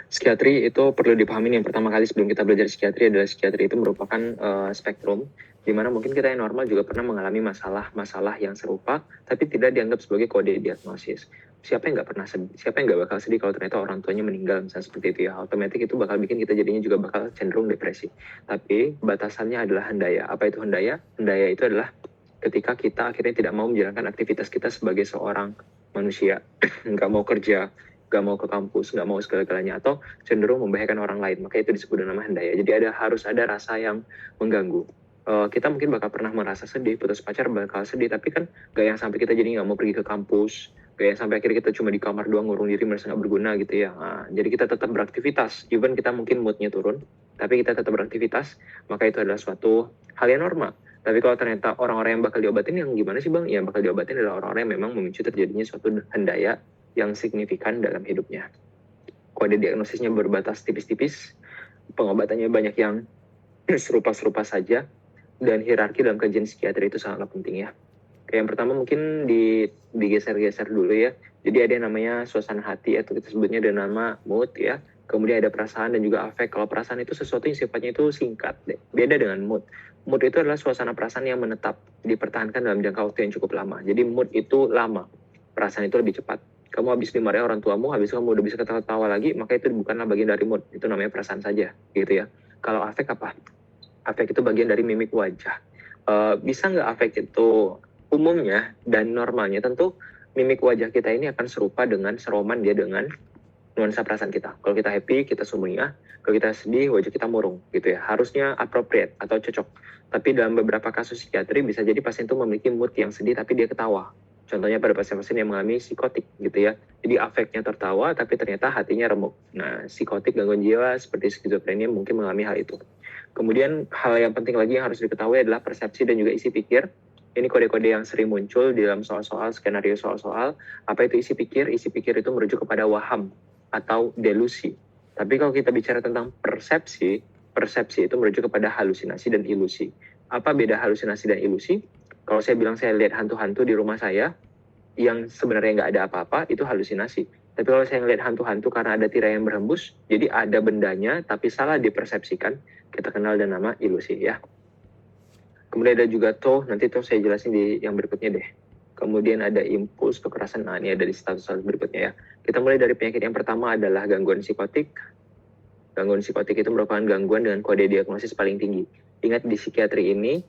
Psikiatri itu perlu dipahami yang pertama kali sebelum kita belajar psikiatri adalah psikiatri itu merupakan spektrum di mana mungkin kita yang normal juga pernah mengalami masalah-masalah yang serupa tapi tidak dianggap sebagai kode diagnosis. Siapa yang nggak pernah sedih? Siapa yang nggak bakal sedih kalau ternyata orang tuanya meninggal misalnya seperti itu ya? Otomatis itu bakal bikin kita jadinya juga bakal cenderung depresi. Tapi batasannya adalah hendaya. Apa itu hendaya? Hendaya itu adalah ketika kita akhirnya tidak mau menjalankan aktivitas kita sebagai seorang manusia, nggak mau kerja, nggak mau ke kampus, nggak mau segala-galanya, atau cenderung membahayakan orang lain, maka itu disebut dengan nama hendaya. Jadi harus ada rasa yang mengganggu. Kita mungkin bakal pernah merasa sedih, putus pacar bakal sedih, tapi kan gak yang sampai kita jadi nggak mau pergi ke kampus, gak yang sampai akhirnya kita cuma di kamar doang ngurung diri merasa nggak berguna gitu ya. Nah, jadi kita tetap beraktivitas, even kita mungkin moodnya turun, tapi kita tetap beraktivitas, maka itu adalah suatu hal yang normal. Tapi kalau ternyata orang-orang yang bakal diobatin yang gimana sih bang? Yang bakal diobatin adalah orang-orang yang memang memicu terjadinya suatu hendaya yang signifikan dalam hidupnya. Kode diagnosisnya berbatas tipis-tipis, pengobatannya banyak yang serupa-serupa saja, dan hierarki dalam kajian psikiatri itu sangatlah penting ya. Kayak yang pertama mungkin digeser-geser dulu ya. Jadi ada yang namanya suasana hati atau kita sebutnya dengan nama mood ya. Kemudian ada perasaan dan juga afek. Kalau perasaan itu sesuatu yang sifatnya itu singkat, beda dengan mood. Mood itu adalah suasana perasaan yang menetap, dipertahankan dalam jangka waktu yang cukup lama. Jadi mood itu lama, perasaan itu lebih cepat. Kamu habis dimarahi orang tuamu, habis kamu udah bisa ketawa-tawa lagi, maka itu bukanlah bagian dari mood. Itu namanya perasaan saja, gitu ya. Kalau afek apa? Afek itu bagian dari mimik wajah. Bisa nggak afek itu umumnya dan normalnya? Tentu mimik wajah kita ini akan serupa dengan seroman dia dengan nuansa perasaan kita. Kalau kita happy, kita sumringah. Kalau kita sedih, wajah kita murung, gitu ya. Harusnya appropriate atau cocok. Tapi dalam beberapa kasus psikiatri bisa jadi pasien itu memiliki mood yang sedih tapi dia ketawa. Contohnya pada pasien-pasien yang mengalami psikotik gitu ya. Jadi afeknya tertawa tapi ternyata hatinya remuk. Nah, psikotik gangguan jiwa seperti skizofrenia mungkin mengalami hal itu. Kemudian hal yang penting lagi yang harus diketahui adalah persepsi dan juga isi pikir. Ini kode-kode yang sering muncul di dalam soal-soal, skenario soal-soal. Apa itu isi pikir? Isi pikir itu merujuk kepada waham atau delusi. Tapi kalau kita bicara tentang persepsi, persepsi itu merujuk kepada halusinasi dan ilusi. Apa beda halusinasi dan ilusi? Kalau saya bilang saya lihat hantu-hantu di rumah saya, yang sebenarnya nggak ada apa-apa, itu halusinasi. Tapi kalau saya ngelihat hantu-hantu karena ada tirai yang berhembus, jadi ada bendanya, tapi salah dipersepsikan, kita kenal dengan nama ilusi ya. Kemudian ada juga nanti saya jelasin di yang berikutnya deh. Kemudian ada impuls kekerasan, nah ini ada di status berikutnya ya. Kita mulai dari penyakit yang pertama adalah gangguan psikotik. Gangguan psikotik itu merupakan gangguan dengan kode diagnosis paling tinggi. Ingat di psikiatri ini,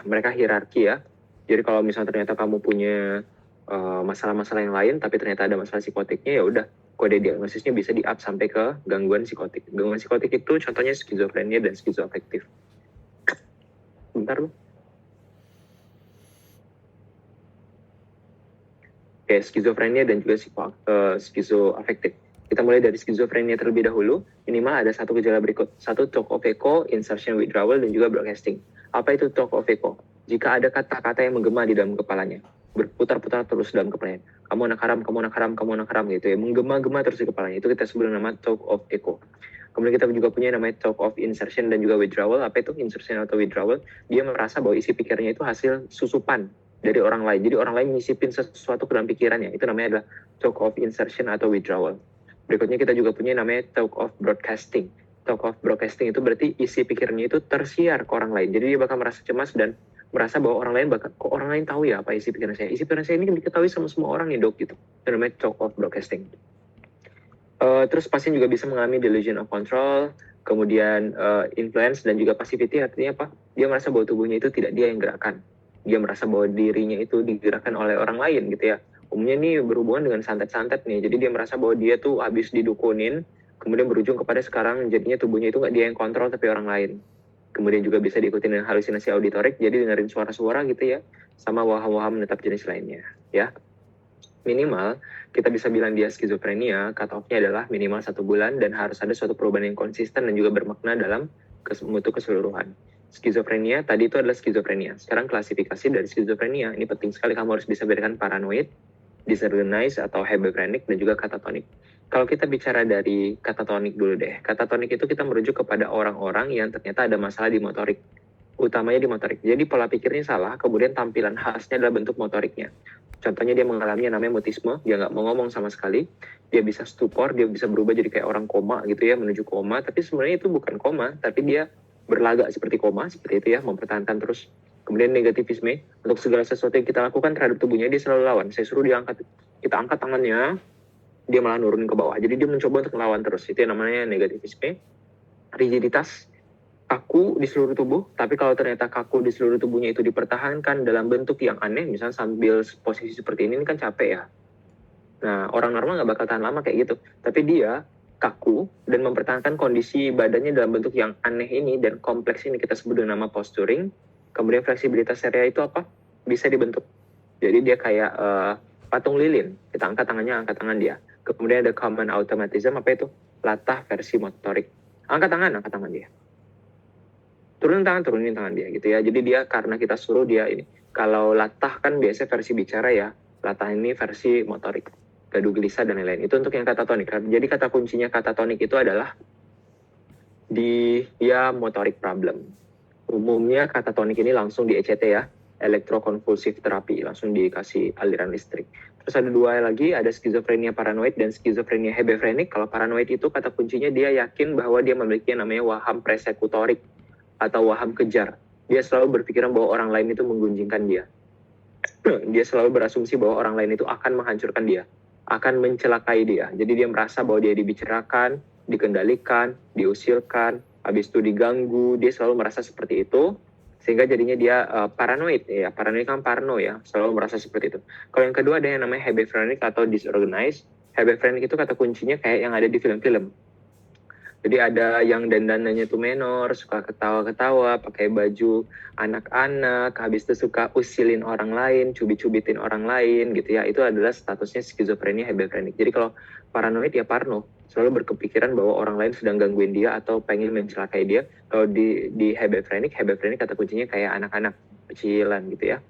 mereka hierarki ya. Jadi kalau misalnya ternyata kamu punya masalah-masalah yang lain, tapi ternyata ada masalah psikotiknya, ya udah kode diagnosisnya bisa di-up sampai ke gangguan psikotik. Gangguan psikotik itu contohnya skizofrenia dan skizoafektif. Bentar lu. Oke, skizofrenia dan juga skizoafektif. Kita mulai dari skizofrenia terlebih dahulu. Minimal ada satu gejala berikut. Satu, talk of echo, insertion withdrawal, dan juga broadcasting. Apa itu talk of echo? Jika ada kata-kata yang menggema di dalam kepalanya, berputar-putar terus dalam kepalanya. Kamu anak haram, kamu anak haram, kamu anak haram gitu ya. Menggema-gema terus di kepalanya. Itu kita sebut nama talk of echo. Kemudian kita juga punya namanya talk of insertion dan juga withdrawal. Apa itu insertion atau withdrawal? Dia merasa bahwa isi pikirnya itu hasil susupan dari orang lain. Jadi orang lain nyisipin sesuatu ke dalam pikirannya. Itu namanya adalah talk of insertion atau withdrawal. Berikutnya kita juga punya namanya talk of broadcasting. Talk of broadcasting itu berarti isi pikirnya itu tersiar ke orang lain. Jadi dia bakal merasa cemas dan merasa bahwa orang lain bakal, kok orang lain tahu ya apa isi pikiran saya. Isi pikiran saya ini diketahui sama semua orang nih dok gitu. Itu namanya talk of broadcasting. Terus pasien juga bisa mengalami delusion of control, kemudian influence dan juga passivity. Artinya apa? Dia merasa bahwa tubuhnya itu tidak dia yang gerakkan. Dia merasa bahwa dirinya itu digerakkan oleh orang lain gitu ya. Umumnya nih berhubungan dengan santet-santet nih. Jadi dia merasa bahwa dia tuh habis didukunin, kemudian berujung kepada sekarang jadinya tubuhnya itu nggak dia yang kontrol tapi orang lain. Kemudian juga bisa diikuti dengan halusinasi auditorik, jadi dengerin suara-suara gitu ya, sama waham-waham menetap jenis lainnya ya. Minimal kita bisa bilang dia skizofrenia, cut off-nya adalah minimal 1 bulan dan harus ada suatu perubahan yang konsisten dan juga bermakna dalam mutu keseluruhan. Skizofrenia tadi itu adalah skizofrenia. Sekarang klasifikasi dari skizofrenia, ini penting sekali, kamu harus bisa bedakan paranoid, disorganized atau hebephrenic dan juga katatonik. Kalau kita bicara dari katatonik dulu deh. Katatonik itu kita merujuk kepada orang-orang yang ternyata ada masalah di motorik. Utamanya di motorik. Jadi pola pikirnya salah, kemudian tampilan khasnya adalah bentuk motoriknya. Contohnya dia mengalami yang namanya mutisme, dia nggak mau ngomong sama sekali, dia bisa stupor, dia bisa berubah jadi kayak orang koma gitu ya, menuju koma, tapi sebenarnya itu bukan koma, tapi dia berlagak seperti koma, seperti itu ya, mempertahankan terus. Kemudian negativisme, untuk segala sesuatu yang kita lakukan terhadap tubuhnya, dia selalu lawan. Saya suruh dia angkat, kita angkat tangannya, dia malah nurunin ke bawah. Jadi dia mencoba untuk melawan terus. Itu yang namanya negativisme. Rigiditas, kaku di seluruh tubuh, tapi kalau ternyata kaku di seluruh tubuhnya itu dipertahankan dalam bentuk yang aneh, misalnya sambil posisi seperti ini kan capek ya. Nah, orang normal nggak bakal tahan lama kayak gitu. Tapi dia kaku dan mempertahankan kondisi badannya dalam bentuk yang aneh ini dan kompleks ini kita sebut dengan nama posturing. Kemudian fleksibilitas area itu apa? Bisa dibentuk. Jadi dia kayak patung lilin. Kita angkat tangannya, angkat tangan dia. Kemudian ada common automatism, apa itu? Latah versi motorik. Angkat tangan dia. Turunin tangan dia gitu ya. Jadi dia karena kita suruh dia ini. Kalau latah kan biasanya versi bicara ya. Latah ini versi motorik. Gaduh gelisah dan lain-lain. Itu untuk yang katatonik. Jadi kata kuncinya katatonik itu adalah dia motorik problem. Umumnya katatonik ini langsung di ECT ya. Electroconvulsive therapy. Langsung dikasih aliran listrik. Terus ada dua lagi, ada skizofrenia paranoid dan skizofrenia hebefrenik. Kalau paranoid itu kata kuncinya dia yakin bahwa dia memiliki yang namanya waham persekutorik atau waham kejar. Dia selalu berpikiran bahwa orang lain itu menggunjingkan dia. Dia selalu berasumsi bahwa orang lain itu akan menghancurkan dia, akan mencelakai dia. Jadi dia merasa bahwa dia dibicarakan, dikendalikan, diusilkan, habis itu diganggu. Dia selalu merasa seperti itu. Sehingga jadinya dia paranoid. Ya, paranoid kan parno ya, selalu merasa seperti itu. Kalau yang kedua ada yang namanya hebephrenic atau disorganized. Hebephrenic itu kata kuncinya kayak yang ada di film-film. Jadi ada yang dandanannya tuh menor, suka ketawa-ketawa, pakai baju anak-anak, habis itu suka usilin orang lain, cubit-cubitin orang lain gitu ya. Itu adalah statusnya skizofrenia hebephrenic. Jadi kalau paranoid ya parno, selalu berkepikiran bahwa orang lain sedang gangguin dia atau pengen mencelakai dia. Kalau di hebephrenic kata kuncinya kayak anak-anak kecilan gitu ya.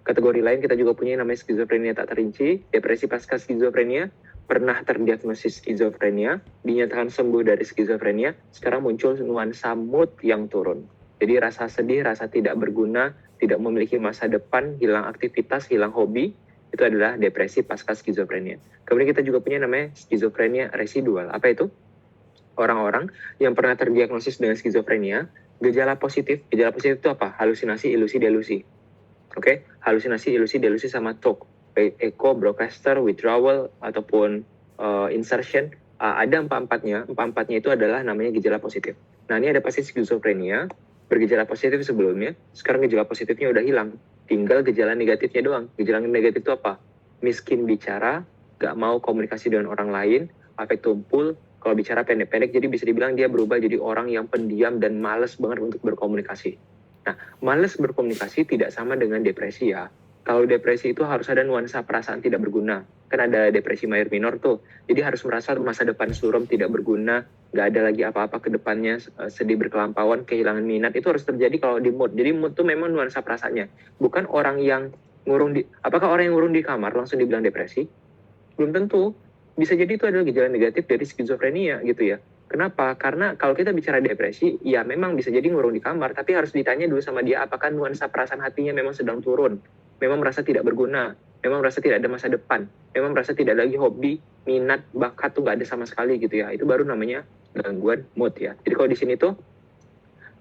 Kategori lain kita juga punya yang namanya skizofrenia tak terinci, depresi pasca skizofrenia, pernah terdiagnosis skizofrenia, dinyatakan sembuh dari skizofrenia, sekarang muncul nuansa mood yang turun. Jadi rasa sedih, rasa tidak berguna, tidak memiliki masa depan, hilang aktivitas, hilang hobi, itu adalah depresi pasca skizofrenia. Kemudian kita juga punya namanya skizofrenia residual. Apa itu? Orang-orang yang pernah terdiagnosis dengan skizofrenia, gejala positif itu apa? Halusinasi, ilusi, delusi. Oke, halusinasi, ilusi, delusi sama talk. Echo, broadcaster, withdrawal, ataupun insertion, ada empat-empatnya itu adalah namanya gejala positif. Nah, ini ada pasien skizofrenia, bergejala positif sebelumnya, sekarang gejala positifnya udah hilang, tinggal gejala negatifnya doang. Gejala negatif itu apa? Miskin bicara, gak mau komunikasi dengan orang lain, afek tumpul, kalau bicara pendek-pendek, jadi bisa dibilang dia berubah jadi orang yang pendiam dan males banget untuk berkomunikasi. Nah, males berkomunikasi tidak sama dengan depresi ya. Kalau depresi itu harus ada nuansa perasaan tidak berguna. Kan ada depresi mayor minor tuh. Jadi harus merasa masa depan suram, tidak berguna, nggak ada lagi apa-apa ke depannya, sedih berkelampauan, kehilangan minat. Itu harus terjadi kalau di mood. Jadi mood tuh memang nuansa perasaannya. Bukan orang yang ngurung di... Apakah orang yang ngurung di kamar langsung dibilang depresi? Belum tentu. Bisa jadi itu adalah gejala negatif dari skizofrenia gitu ya. Kenapa? Karena kalau kita bicara depresi, ya memang bisa jadi ngurung di kamar, tapi harus ditanya dulu sama dia apakah nuansa perasaan hatinya memang sedang turun, memang merasa tidak berguna, memang merasa tidak ada masa depan, memang merasa tidak ada lagi hobi, minat, bakat tuh nggak ada sama sekali gitu ya. Itu baru namanya gangguan mood ya. Jadi kalau di sini tuh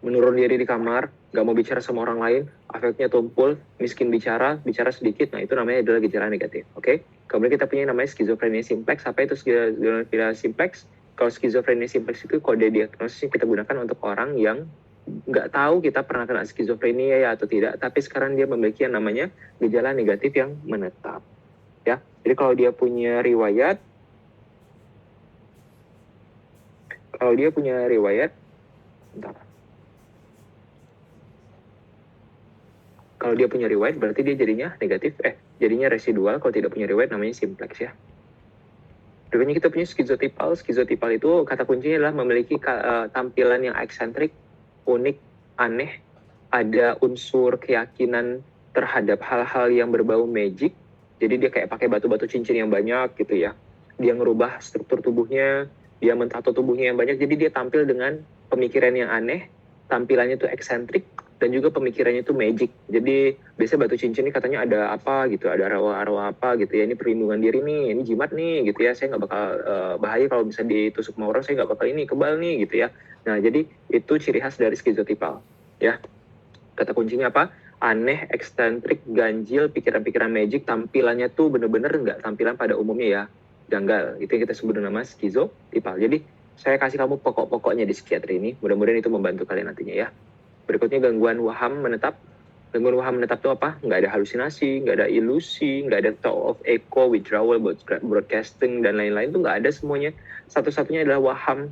menurun diri di kamar, nggak mau bicara sama orang lain, afeknya tumpul, miskin bicara sedikit, nah itu namanya adalah gejala negatif. Oke? Kemudian kita punya yang namanya skizofrenia simplex. Apa itu skizofrenia simplex? Kalau skizofrenia simplex itu kode diagnosis yang kita gunakan untuk orang yang nggak tahu kita pernah kena skizofrenia ya atau tidak, tapi sekarang dia memiliki yang namanya gejala negatif yang menetap. Ya, jadi kalau dia punya riwayat, bentar. Kalau dia punya riwayat berarti dia jadinya negatif, jadinya residual. Kalau tidak punya riwayat namanya simplex ya. Berikutnya kita punya skizotipal. Skizotipal itu kata kuncinya adalah memiliki tampilan yang eksentrik, unik, aneh, ada unsur keyakinan terhadap hal-hal yang berbau magic. Jadi dia kayak pakai batu-batu cincin yang banyak gitu ya. Dia ngerubah struktur tubuhnya, dia mentato tubuhnya yang banyak. Jadi dia tampil dengan pemikiran yang aneh, tampilannya itu eksentrik, dan juga pemikirannya itu magic. Jadi biasanya batu cincin ini katanya ada apa gitu, ada arwah-arwah apa gitu ya, ini perlindungan diri nih, ini jimat nih gitu ya, saya nggak bakal bahaya kalau bisa ditusuk sama orang, saya nggak bakal ini kebal nih gitu ya. Nah jadi itu ciri khas dari skizotipal ya. Kata kuncinya apa? Aneh, eksentrik, ganjil, pikiran-pikiran magic, tampilannya tuh bener-bener nggak tampilan pada umumnya ya, janggal. Itu yang kita sebut nama skizotipal. Jadi saya kasih kamu pokok-pokoknya di psikiatri ini, mudah-mudahan itu membantu kalian nantinya ya. Berikutnya gangguan waham menetap. Gangguan waham menetap itu apa? Nggak ada halusinasi, nggak ada ilusi, nggak ada thought of echo, withdrawal, broadcasting, dan lain-lain. Itu nggak ada semuanya. Satu-satunya adalah waham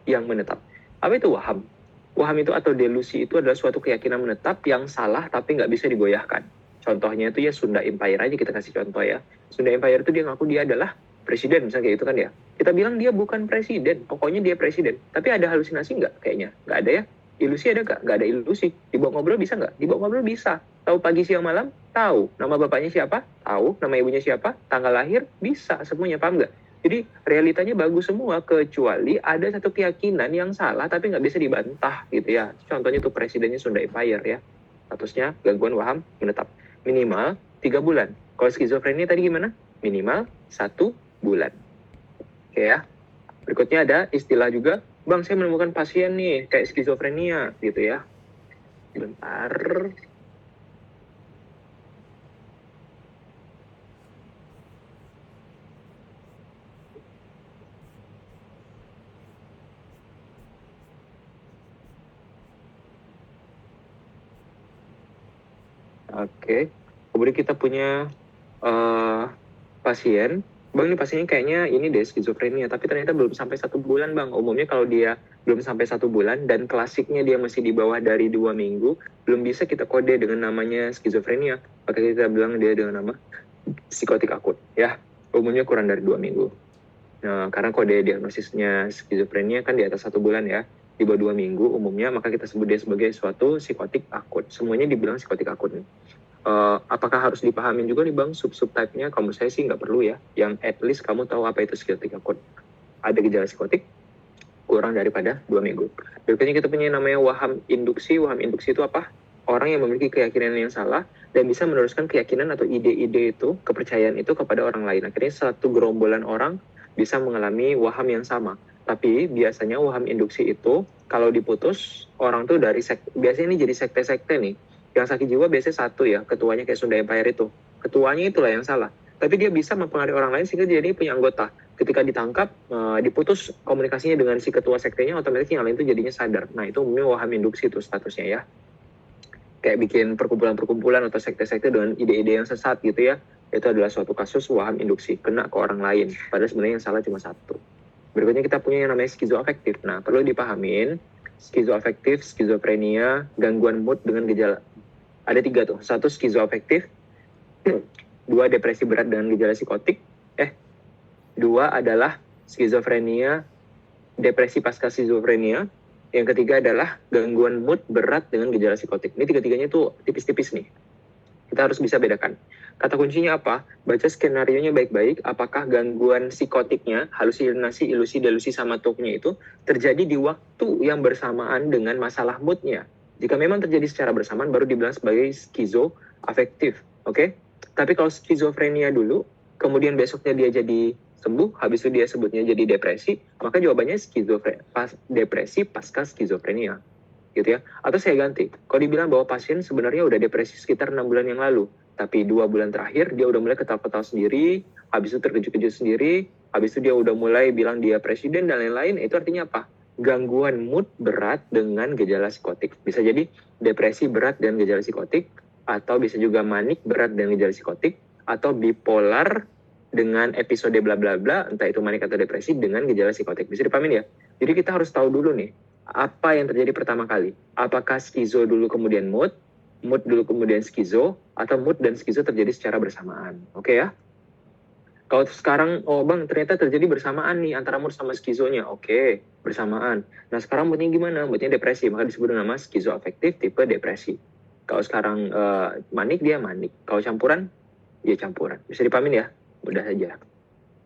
yang menetap. Apa itu waham? Waham itu atau delusi itu adalah suatu keyakinan menetap yang salah tapi nggak bisa digoyahkan. Contohnya itu ya Sunda Empire aja, kita kasih contoh ya. Sunda Empire itu dia ngaku dia adalah presiden, misalnya kayak itu kan ya. Kita bilang dia bukan presiden, pokoknya dia presiden. Tapi ada halusinasi nggak? Kayaknya nggak ada ya. Ilusi ada nggak? Nggak ada ilusi. Dibawa ngobrol bisa nggak? Dibawa ngobrol bisa. Tahu pagi siang malam? Tahu. Nama bapaknya siapa? Tahu. Nama ibunya siapa? Tanggal lahir? Bisa. Semuanya, paham nggak? Jadi realitanya bagus semua, kecuali ada satu keyakinan yang salah tapi nggak bisa dibantah gitu ya. Contohnya tuh presidennya Sunda Empire ya. Statusnya gangguan waham menetap. Minimal 3 bulan. Kalau skizofrenia tadi gimana? Minimal 1 bulan. Oke ya. Berikutnya ada istilah juga, Bang saya menemukan pasien nih kayak skizofrenia gitu ya. Bentar. Oke. Kemudian kita punya pasien. Bang ini pasiennya kayaknya ini deh skizofrenia, tapi ternyata belum sampai 1 bulan bang. Umumnya kalau dia belum sampai 1 bulan dan klasiknya dia masih di bawah dari 2 minggu, belum bisa kita kode dengan namanya skizofrenia. Maka kita bilang dia dengan nama psikotik akut ya. Umumnya kurang dari 2 minggu. Nah, karena kode diagnosisnya skizofrenia kan di atas 1 bulan ya, di bawah 2 minggu umumnya, maka kita sebut dia sebagai suatu psikotik akut. Semuanya dibilang psikotik akut nih. Apakah harus dipahamin juga nih bang sub-type-nya? Kalau saya sih nggak perlu ya, yang at least kamu tahu apa itu psikotik akut. Ada gejala psikotik kurang daripada 2 minggu. Berikutnya kita punya namanya waham induksi. Waham induksi itu apa? Orang yang memiliki keyakinan yang salah dan bisa meneruskan keyakinan atau ide-ide itu, kepercayaan itu kepada orang lain. Akhirnya satu gerombolan orang bisa mengalami waham yang sama. Tapi biasanya waham induksi itu kalau diputus, orang tuh dari biasanya ini jadi sekte-sekte nih. Yang sakit jiwa biasanya satu ya, ketuanya kayak Sunda Empire itu. Ketuanya itulah yang salah. Tapi dia bisa mempengaruhi orang lain sehingga jadi punya anggota. Ketika ditangkap, diputus komunikasinya dengan si ketua sektenya, otomatis yang lain itu jadinya sadar. Nah itu umumnya waham induksi itu statusnya ya. Kayak bikin perkumpulan-perkumpulan atau sekte-sekte dengan ide-ide yang sesat gitu ya. Itu adalah suatu kasus waham induksi, kena ke orang lain. Padahal sebenarnya yang salah cuma satu. Berikutnya kita punya yang namanya skizoafektif. Nah perlu dipahamin, skizoafektif, skizofrenia, gangguan mood dengan gejala. Ada 3 tuh. 1 skizoafektif, 2 depresi berat dengan gejala psikotik, 2 adalah skizofrenia, depresi pasca skizofrenia, yang ketiga adalah gangguan mood berat dengan gejala psikotik. Ini 3-tiganya tuh tipis-tipis nih. Kita harus bisa bedakan. Kata kuncinya apa? Baca skenario-nya baik-baik, apakah gangguan psikotiknya, halusinasi, ilusi, delusi, sama TOC-nya itu terjadi di waktu yang bersamaan dengan masalah mood-nya. Jika memang terjadi secara bersamaan, baru dibilang sebagai skizoafektif. Oke? Tapi kalau skizofrenia dulu, kemudian besoknya dia jadi sembuh, habis itu dia sebutnya jadi depresi, maka jawabannya depresi pasca skizofrenia. Gitu ya. Atau saya ganti, kalau dibilang bahwa pasien sebenarnya udah depresi sekitar 6 bulan yang lalu, tapi 2 bulan terakhir dia udah mulai ketawa-ketawa sendiri, habis itu terkejut-kejut sendiri, habis itu dia udah mulai bilang dia presiden dan lain-lain, itu artinya apa? Gangguan mood berat dengan gejala psikotik. Bisa jadi depresi berat dengan gejala psikotik, atau bisa juga manik berat dengan gejala psikotik, atau bipolar dengan episode bla bla bla, entah itu manik atau depresi dengan gejala psikotik. Bisa dipahamin ya? Jadi kita harus tahu dulu nih, apa yang terjadi pertama kali? Apakah skizo dulu kemudian mood dulu kemudian skizo, atau mood dan skizo terjadi secara bersamaan? Oke ya? Kalau sekarang, oh bang ternyata terjadi bersamaan nih antara mood sama skizonya. Oke, bersamaan. Nah sekarang moodnya gimana? Moodnya depresi, maka disebut nama skizoafektif tipe depresi. Kalau sekarang manik, dia manik. Kalau campuran, dia campuran. Bisa dipahamin ya? Mudah saja.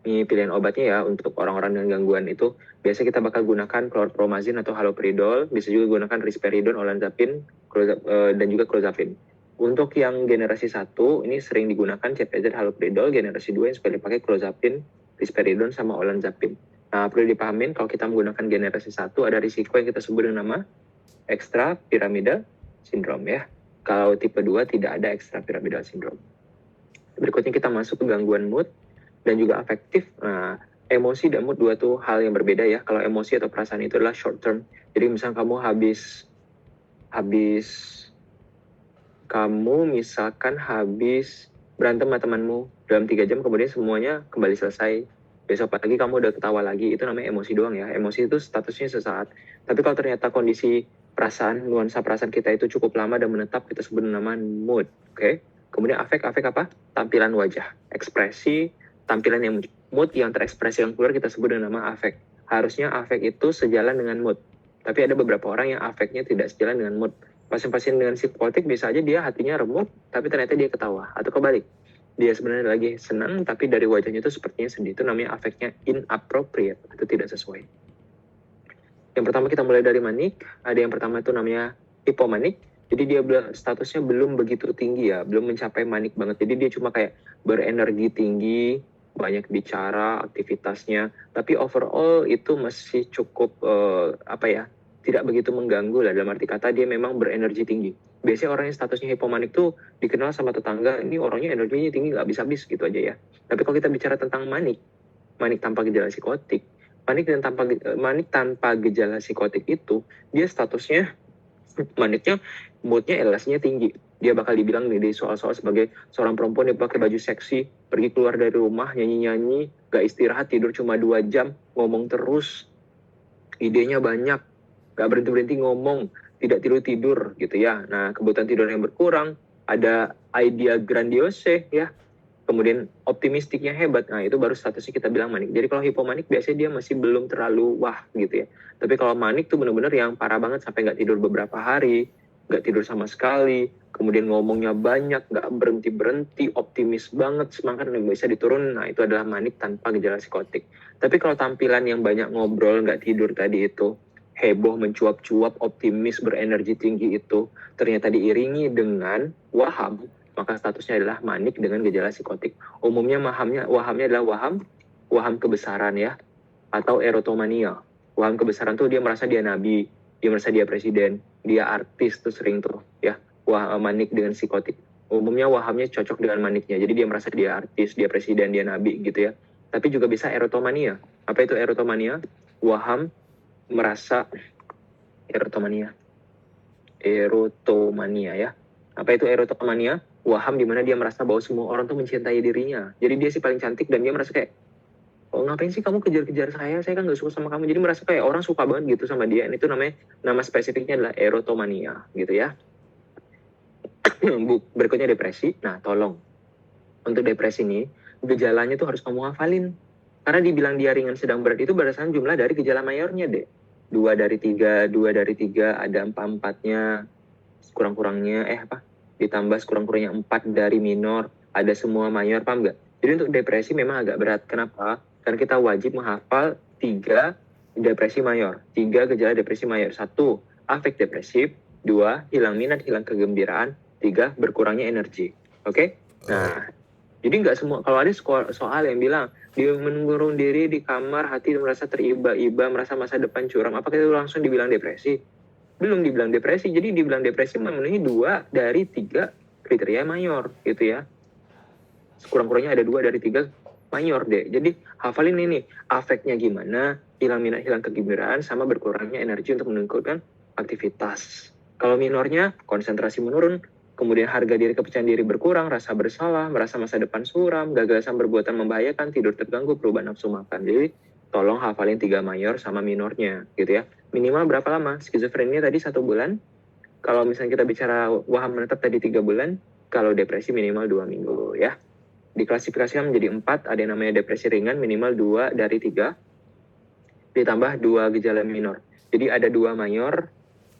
Ini pilihan obatnya ya untuk orang-orang dengan gangguan itu. Biasa kita bakal gunakan chlorpromazine atau haloperidol, bisa juga gunakan risperidon, olanzapine, dan juga clozapine. Untuk yang generasi 1, ini sering digunakan CPZ haloperidol, generasi 2 yang suka dipakai clozapine, risperidon, sama olanzapine. Nah, perlu dipahamin kalau kita menggunakan generasi 1, ada risiko yang kita sebut dengan nama extrapiramidal syndrome ya. Kalau tipe 2 tidak ada extrapiramidal syndrome. Berikutnya kita masuk ke gangguan mood dan juga afektif. Nah, emosi dan mood 2 tuh hal yang berbeda ya. Kalau emosi atau perasaan itu adalah short term. Jadi misalnya kamu misalkan habis berantem sama temanmu dalam 3 jam, kemudian semuanya kembali selesai. Besok pagi kamu udah ketawa lagi, itu namanya emosi doang ya. Emosi itu statusnya sesaat. Tapi kalau ternyata kondisi nuansa perasaan kita itu cukup lama dan menetap, kita sebut nama mood. Oke? Kemudian afek apa? Tampilan wajah, ekspresi, tampilan yang mood yang terekspresi yang keluar kita sebut dengan nama afek. Harusnya afek itu sejalan dengan mood. Tapi ada beberapa orang yang afeknya tidak sejalan dengan mood. Pasien-pasien dengan psikotik bisa aja dia hatinya remuk, tapi ternyata dia ketawa. Atau kebalik, dia sebenarnya lagi senang, tapi dari wajahnya itu sepertinya sedih. Itu namanya afeknya inappropriate, atau tidak sesuai. Yang pertama kita mulai dari manik. Ada yang pertama itu namanya hipomanik. Jadi dia statusnya belum begitu tinggi ya, belum mencapai manik banget. Jadi dia cuma kayak berenergi tinggi, banyak bicara, aktivitasnya. Tapi overall itu masih cukup tidak begitu mengganggu lah, dalam arti kata dia memang berenergi tinggi. Biasanya orang yang statusnya hipomanik tuh dikenal sama tetangga, ini orangnya energinya tinggi nggak habis-habis gitu aja ya. Tapi kalau kita bicara tentang manik tanpa gejala psikotik, manik tanpa gejala psikotik itu dia statusnya maniknya, moodnya, elasinya tinggi. Dia bakal dibilang nih di soal-soal sebagai seorang perempuan yang pakai baju seksi, pergi keluar dari rumah, nyanyi-nyanyi, gak istirahat, tidur cuma 2 jam, ngomong terus, idenya banyak, gak berhenti-berhenti ngomong, tidak tidur-tidur gitu ya. Nah, kebutuhan tidur yang berkurang, ada idea grandiose ya, kemudian optimistiknya hebat. Nah, itu baru statusnya kita bilang manik. Jadi kalau hipomanik biasanya dia masih belum terlalu wah gitu ya. Tapi kalau manik tuh benar-benar yang parah banget sampai nggak tidur beberapa hari, nggak tidur sama sekali, kemudian ngomongnya banyak, nggak berhenti-berhenti, optimis banget, semangat yang bisa diturun. Nah, itu adalah manik tanpa gejala psikotik. Tapi kalau tampilan yang banyak ngobrol, nggak tidur tadi itu, heboh, mencuap-cuap, optimis, berenergi tinggi itu, ternyata diiringi dengan waham, maka statusnya adalah manik dengan gejala psikotik. Umumnya wahamnya adalah waham kebesaran ya, atau erotomania. Waham kebesaran tuh dia merasa dia nabi, dia merasa dia presiden, dia artis tuh sering tuh ya. Manik dengan psikotik. Umumnya wahamnya cocok dengan maniknya. Jadi dia merasa dia artis, dia presiden, dia nabi gitu ya. Tapi juga bisa erotomania. Apa itu erotomania? Waham merasa erotomania ya. Apa itu erotomania? Waham dimana dia merasa bahwa semua orang tuh mencintai dirinya. Jadi dia sih paling cantik dan dia merasa kayak, oh ngapain sih kamu kejar-kejar saya kan gak suka sama kamu. Jadi merasa kayak orang suka banget gitu sama dia. Dan itu nama spesifiknya adalah erotomania gitu ya. Berikutnya depresi. Nah tolong, untuk depresi ini gejalanya tuh harus kamu hafalin. Karena dibilang dia ringan sedang berat itu berdasarkan jumlah dari gejala mayornya deh. 2 dari 3, ada 4-4-nya, kurang-kurangnya, ditambah sekurang-kurangnya 4 dari minor, ada semua mayor, paham nggak? Jadi untuk depresi memang agak berat. Kenapa? Karena kita wajib menghafal 3 depresi mayor, 3 gejala depresi mayor. 1, afek depresif. 2, hilang minat, hilang kegembiraan. 3, berkurangnya energi. Oke? Nah, jadi nggak semua, kalau ada soal yang bilang, dia mengurung diri di kamar, hati merasa teriba-iba, merasa masa depan curam, apakah itu langsung dibilang depresi? Belum dibilang depresi. Jadi dibilang depresi memenuhi 2 dari 3 kriteria mayor gitu ya. Kurang-kurangnya ada 2 dari 3 mayor deh. Jadi hafalin ini, afeknya gimana, hilang minat, hilang kegembiraan, sama berkurangnya energi untuk meningkatkan aktivitas. Kalau minornya, konsentrasi menurun, kemudian harga diri, kepercayaan diri berkurang, rasa bersalah, merasa masa depan suram, gagasan berbuatan membahayakan, tidur terganggu, perubahan nafsu makan. Jadi tolong hafalin 3 mayor sama minornya gitu ya. Minimal berapa lama? Skizofrenia tadi 1 bulan. Kalau misalnya kita bicara waham menetap tadi 3 bulan. Kalau depresi minimal 2 minggu ya. Diklasifikasikan menjadi 4. Ada yang namanya depresi ringan, minimal 2 dari 3. Ditambah 2 gejala minor. Jadi ada 2 mayor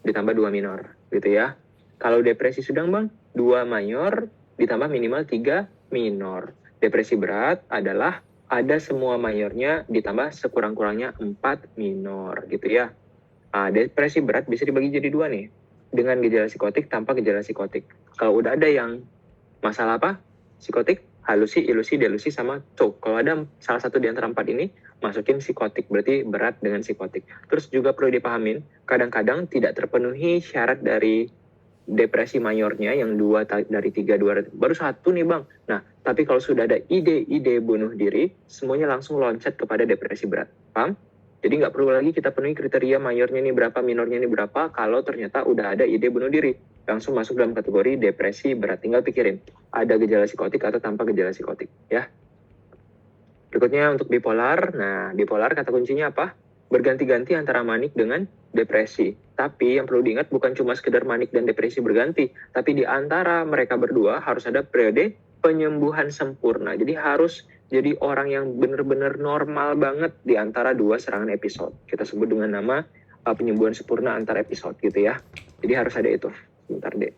ditambah 2 minor gitu ya. Kalau depresi sedang bang, 2 mayor ditambah minimal 3 minor. Depresi berat adalah ada semua mayornya ditambah sekurang-kurangnya 4 minor gitu ya. Depresi berat bisa dibagi jadi 2 nih, dengan gejala psikotik tanpa gejala psikotik. Kalau udah ada yang masalah apa? Psikotik, halusi, ilusi, delusi, sama TOC. Kalau ada salah satu di antara 4 ini, masukin psikotik, berarti berat dengan psikotik. Terus juga perlu dipahamin, kadang-kadang tidak terpenuhi syarat dari depresi mayornya yang 2 dari 3, 2 baru 1 nih bang. Nah, tapi kalau sudah ada ide-ide bunuh diri, semuanya langsung loncat kepada depresi berat. Paham? Jadi nggak perlu lagi kita penuhi kriteria mayornya ini berapa, minornya ini berapa, kalau ternyata udah ada ide bunuh diri. Langsung masuk dalam kategori depresi berat. Tinggal pikirin, ada gejala psikotik atau tanpa gejala psikotik. Ya. Berikutnya untuk bipolar. Nah, bipolar kata kuncinya apa? Berganti-ganti antara manik dengan depresi. Tapi yang perlu diingat bukan cuma sekedar manik dan depresi berganti, tapi di antara mereka berdua harus ada periode penyembuhan sempurna. Jadi harus jadi orang yang benar-benar normal banget di antara 2 serangan episode. Kita sebut dengan nama penyembuhan sempurna antar episode gitu ya. Jadi harus ada itu. Bentar deh.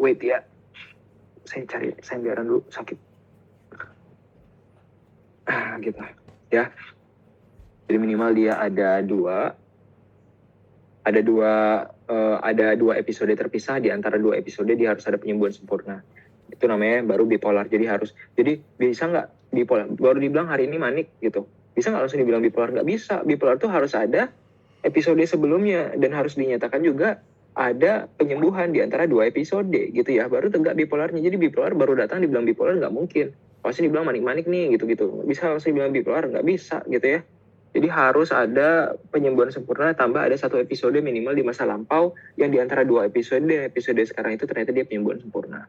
Wait ya. Saya cari sambiaran dulu, sakit. Gitu. Ya. Jadi minimal dia ada dua episode terpisah, di antara 2 episode dia harus ada penyembuhan sempurna. Itu namanya baru bipolar. Jadi bisa nggak bipolar baru dibilang hari ini manik gitu, bisa nggak langsung dibilang bipolar? Nggak bisa. Bipolar tuh harus ada episode sebelumnya dan harus dinyatakan juga ada penyembuhan di antara 2 episode gitu ya, baru tegak bipolarnya. Jadi bipolar baru datang dibilang bipolar nggak mungkin. Pasti dibilang manik-manik nih gitu-gitu, bisa langsung dibilang bipolar? Nggak bisa gitu ya. Jadi harus ada penyembuhan sempurna tambah ada 1 episode minimal di masa lampau yang di antara 2 episode sekarang itu ternyata dia penyembuhan sempurna.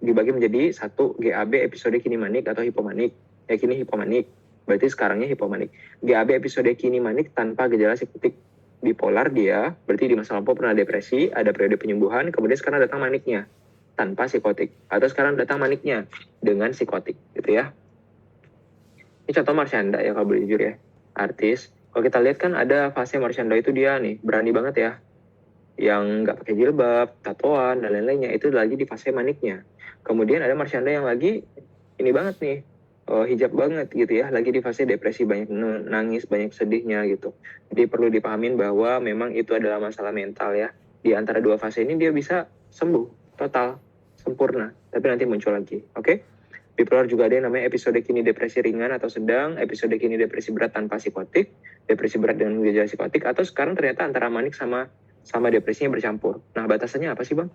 Dibagi menjadi 1 GAB episode kini manik atau hipomanik. Ya kini hipomanik, berarti sekarangnya hipomanik. GAB episode kini manik tanpa gejala psikotik. Bipolar dia, berarti di masa lampau pernah depresi, ada periode penyembuhan, kemudian sekarang datang maniknya tanpa psikotik. Atau sekarang datang maniknya dengan psikotik gitu ya. Ini contoh Marshanda ya kalau boleh jujur ya. Artis, kalau kita lihat kan ada fase Marshanda itu dia nih berani banget ya, yang nggak pakai jilbab, tatoan dan lain-lainnya, itu lagi di fase maniknya. Kemudian ada Marshanda yang lagi ini banget nih, hijab banget gitu ya, lagi di fase depresi, banyak nangis, banyak sedihnya gitu. Jadi perlu dipahamin bahwa memang itu adalah masalah mental ya. Di antara 2 fase ini dia bisa sembuh total, sempurna, tapi nanti muncul lagi. Oke? Bipolar juga ada yang namanya episode kini depresi ringan atau sedang, episode kini depresi berat tanpa psikotik, depresi berat dengan gejala psikotik, atau sekarang ternyata antara manik sama depresinya bercampur. Nah, batasannya apa sih bang?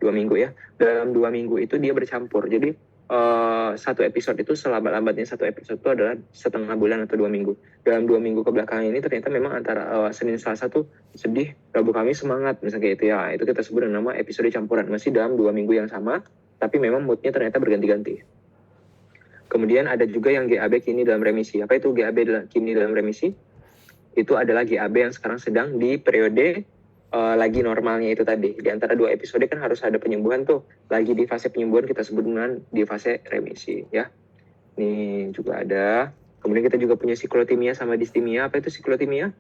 2 minggu ya. Dalam 2 minggu itu dia bercampur. Jadi 1 episode itu selambat-lambatnya 1 episode itu adalah setengah bulan atau 2 minggu. Dalam 2 minggu kebelakangan ini ternyata memang antara Senin Selasa tuh sedih, Rabu Kamis semangat misalnya kayak itu ya. Itu kita sebut dengan nama episode campuran. Masih dalam 2 minggu yang sama, tapi memang moodnya ternyata berganti-ganti. Kemudian ada juga yang GAB kini dalam remisi. Apa itu GAB kini dalam remisi? Itu adalah GAB yang sekarang sedang di periode lagi normalnya itu tadi. Di antara 2 episode kan harus ada penyembuhan tuh. Lagi di fase penyembuhan kita sebut dengan di fase remisi ya. Ini juga ada. Kemudian kita juga punya siklotimia sama distimia. Apa itu siklotimia?